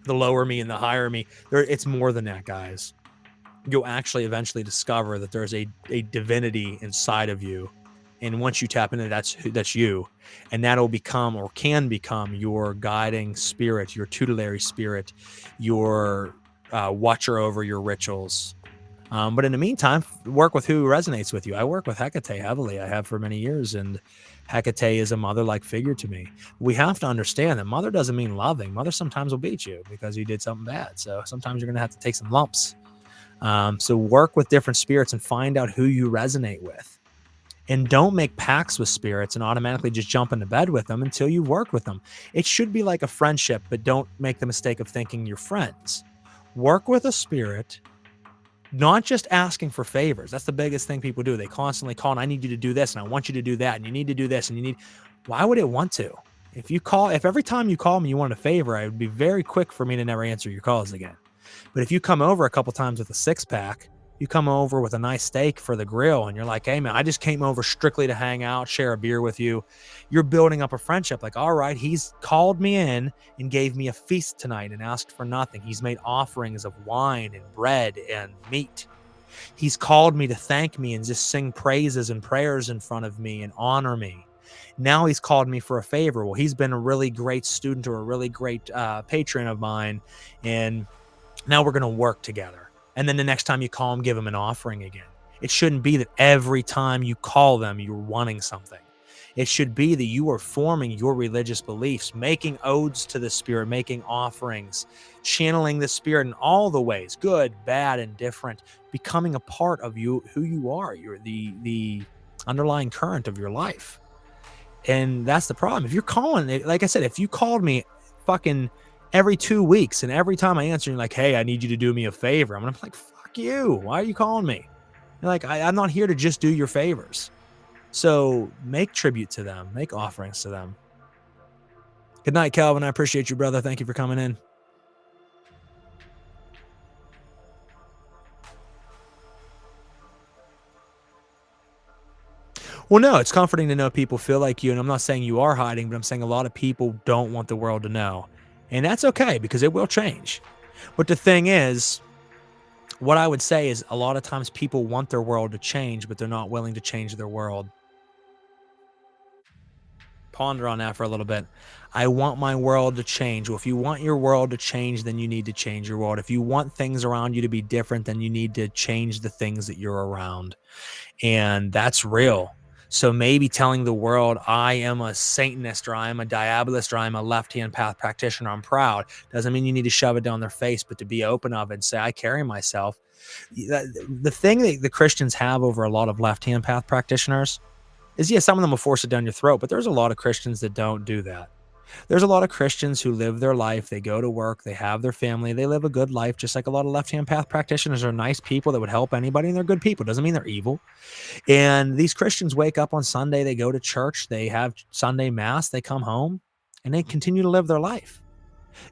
the lower me and the higher me. It's more than that, guys. You'll actually eventually discover that there's a divinity inside of you, and once you tap into that's you, and that'll become or can become your guiding spirit, your tutelary spirit, your watcher over your rituals. But in the meantime, work with who resonates with you. I work with Hecate heavily. I have for many years, and Hecate is a mother-like figure to me. We have to understand that mother doesn't mean loving. Mother sometimes will beat you because you did something bad. So sometimes you're going to have to take some lumps. So work with different spirits and find out who you resonate with. And don't make pacts with spirits and automatically just jump into bed with them until you've worked with them. It should be like a friendship, but don't make the mistake of thinking you're friends. Work with a spirit, not just asking for favors. That's the biggest thing people do. They constantly call, and I need you to do this, and I want you to do that, and you need to do this, and you need. Why would it want to? If every time you call me you want a favor, it would be very quick for me to never answer your calls again. But if you come over a couple times with a 6-pack, you come over with a nice steak for the grill, and you're like, hey man, I just came over strictly to hang out, share a beer with you. You're building up a friendship. Like, all right, he's called me in and gave me a feast tonight and asked for nothing. He's made offerings of wine and bread and meat. He's called me to thank me and just sing praises and prayers in front of me and honor me. Now he's called me for a favor. Well, he's been a really great student or a really great patron of mine, and now we're going to work together. And then the next time you call him, give him an offering again. It shouldn't be that every time you call them, you're wanting something. It should be that you are forming your religious beliefs, making odes to the spirit, making offerings, channeling the spirit in all the ways, good, bad, and different, becoming a part of you, who you are. You're the underlying current of your life. And that's the problem. If you're calling, like I said, if you called me fucking every 2 weeks, and every time I answer, you're like, hey, I need you to do me a favor. I'm like, fuck you. Why are you calling me? You're like, I'm not here to just do your favors. So make tribute to them. Make offerings to them. Good night, Calvin. I appreciate you, brother. Thank you for coming in. Well, no, it's comforting to know people feel like you. And I'm not saying you are hiding, but I'm saying a lot of people don't want the world to know. And that's okay, because it will change. But the thing is, what I would say is a lot of times people want their world to change, but they're not willing to change their world. Ponder on that for a little bit. I want my world to change. Well, if you want your world to change, then you need to change your world. If you want things around you to be different, then you need to change the things that you're around. And that's real. So maybe telling the world I am a Satanist or I am a Diabolist or I'm a left-hand path practitioner, I'm proud, doesn't mean you need to shove it down their face, but to be open of it and say, I carry myself. The thing that the Christians have over a lot of left-hand path practitioners is, yeah, some of them will force it down your throat, but there's a lot of Christians that don't do that. There's a lot of Christians who live their life. They go to work, they have their family, they live a good life, just like a lot of left-hand path practitioners are nice people that would help anybody, and they're good people. Doesn't mean they're evil. And these Christians wake up on Sunday, they go to church, they have Sunday mass, they come home, and they continue to live their life.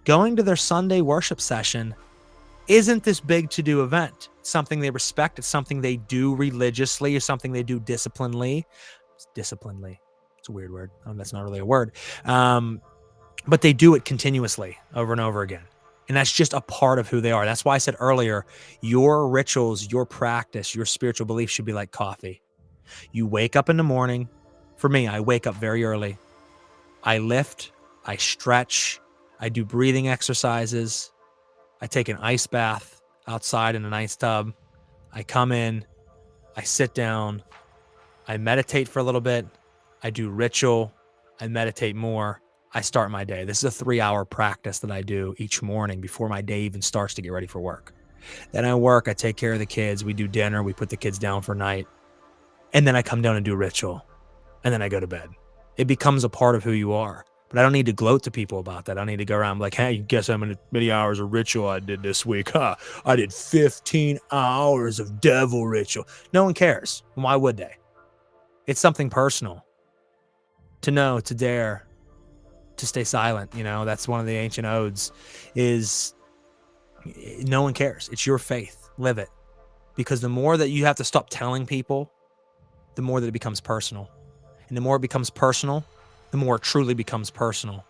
Going to their Sunday worship session isn't this big to-do event. It's something they respect. It's something they do religiously, or something they do disciplinedly. Disciplinedly. It's a weird word. That's not really a word. But they do it continuously over and over again. And that's just a part of who they are. That's why I said earlier, your rituals, your practice, your spiritual beliefs should be like coffee. You wake up in the morning. For me, I wake up very early. I lift, I stretch, I do breathing exercises. I take an ice bath outside in an ice tub. I come in, I sit down, I meditate for a little bit. I do ritual. I meditate more. I start my day. This is a 3-hour practice that I do each morning before my day even starts to get ready for work. Then I work. I take care of the kids. We do dinner. We put the kids down for night. And then I come down and do ritual. And then I go to bed. It becomes a part of who you are. But I don't need to gloat to people about that. I don't need to go around like, hey, guess how many hours of ritual I did this week? Huh? I did 15 hours of devil ritual. No one cares. Why would they? It's something personal. To know, to dare, to stay silent. That's one of the ancient odes, is no one cares. It's your faith. Live it. Because the more that you have to stop telling people, the more that it becomes personal. And the more it becomes personal, the more it truly becomes personal.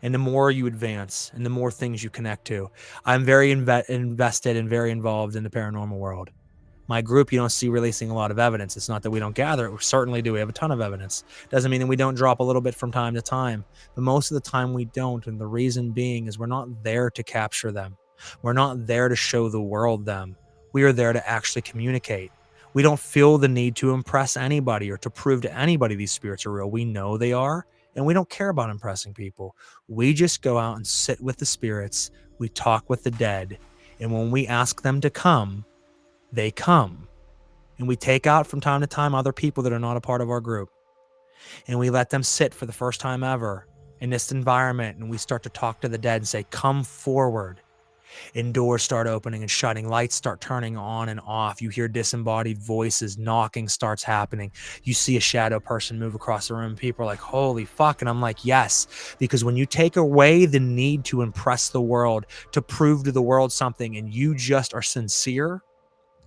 And the more you advance and the more things you connect to. I'm very invested and very involved in the paranormal world. My group, you don't see releasing a lot of evidence. It's not that we don't gather it. We certainly do. We have a ton of evidence. Doesn't mean that we don't drop a little bit from time to time. But most of the time we don't. And the reason being is we're not there to capture them. We're not there to show the world them. We are there to actually communicate. We don't feel the need to impress anybody or to prove to anybody these spirits are real. We know they are, and we don't care about impressing people. We just go out and sit with the spirits. We talk with the dead. And when we ask them to come, they come. And we take out from time to time other people that are not a part of our group. And we let them sit for the first time ever in this environment. And we start to talk to the dead and say, come forward. And doors start opening and shutting. Lights start turning on and off. You hear disembodied voices. Knocking starts happening. You see a shadow person move across the room. People are like, holy fuck. And I'm like, yes. Because when you take away the need to impress the world, to prove to the world something, and you just are sincere,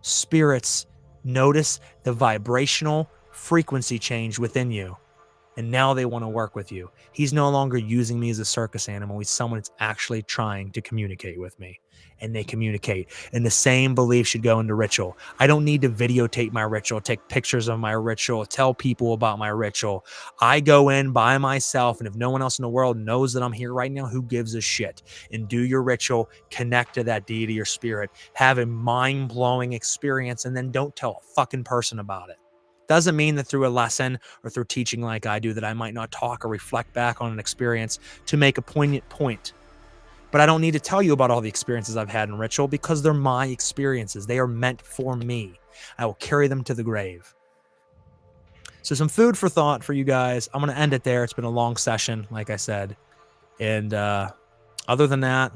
spirits notice the vibrational frequency change within you. And now they want to work with you. He's no longer using me as a circus animal. He's someone that's actually trying to communicate with me. And they communicate. And the same belief should go into ritual. I don't need to videotape my ritual, take pictures of my ritual, tell people about my ritual. I go in by myself, and if no one else in the world knows that I'm here right now, who gives a shit? And do your ritual, connect to that deity or spirit, have a mind-blowing experience, and then don't tell a fucking person about it. Doesn't mean that through a lesson or through teaching like I do that I might not talk or reflect back on an experience to make a poignant point. But I don't need to tell you about all the experiences I've had in ritual because they're my experiences. They are meant for me. I will carry them to the grave. So some food for thought for you guys. I'm going to end it there. It's been a long session, like I said. And other than that,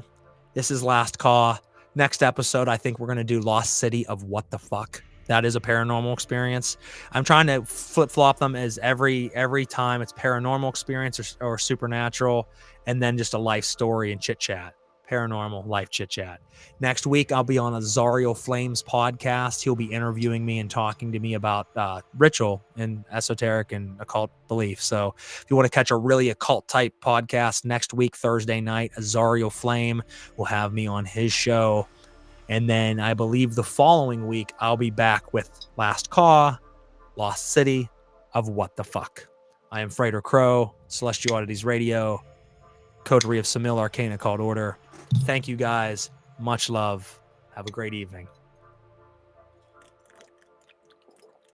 this is Last Call. Next episode, I think we're going to do Lost City of What the Fuck. That is a paranormal experience. I'm trying to flip-flop them as every time it's paranormal experience or supernatural, and then just a life story and chit-chat. paranormal life chit chat. Next week, I'll be on Azariel Flames podcast. He'll be interviewing me and talking to me about ritual and esoteric and occult belief. So if you want to catch a really occult type podcast next week, Thursday night, Azariel Flame will have me on his show. And then I believe the following week, I'll be back with Last Caw, Lost City of What the Fuck. I am Frater Crow, Celestial Oddities Radio, coterie of Samil Arcana called Order. Thank you guys. Much love. Have a great evening.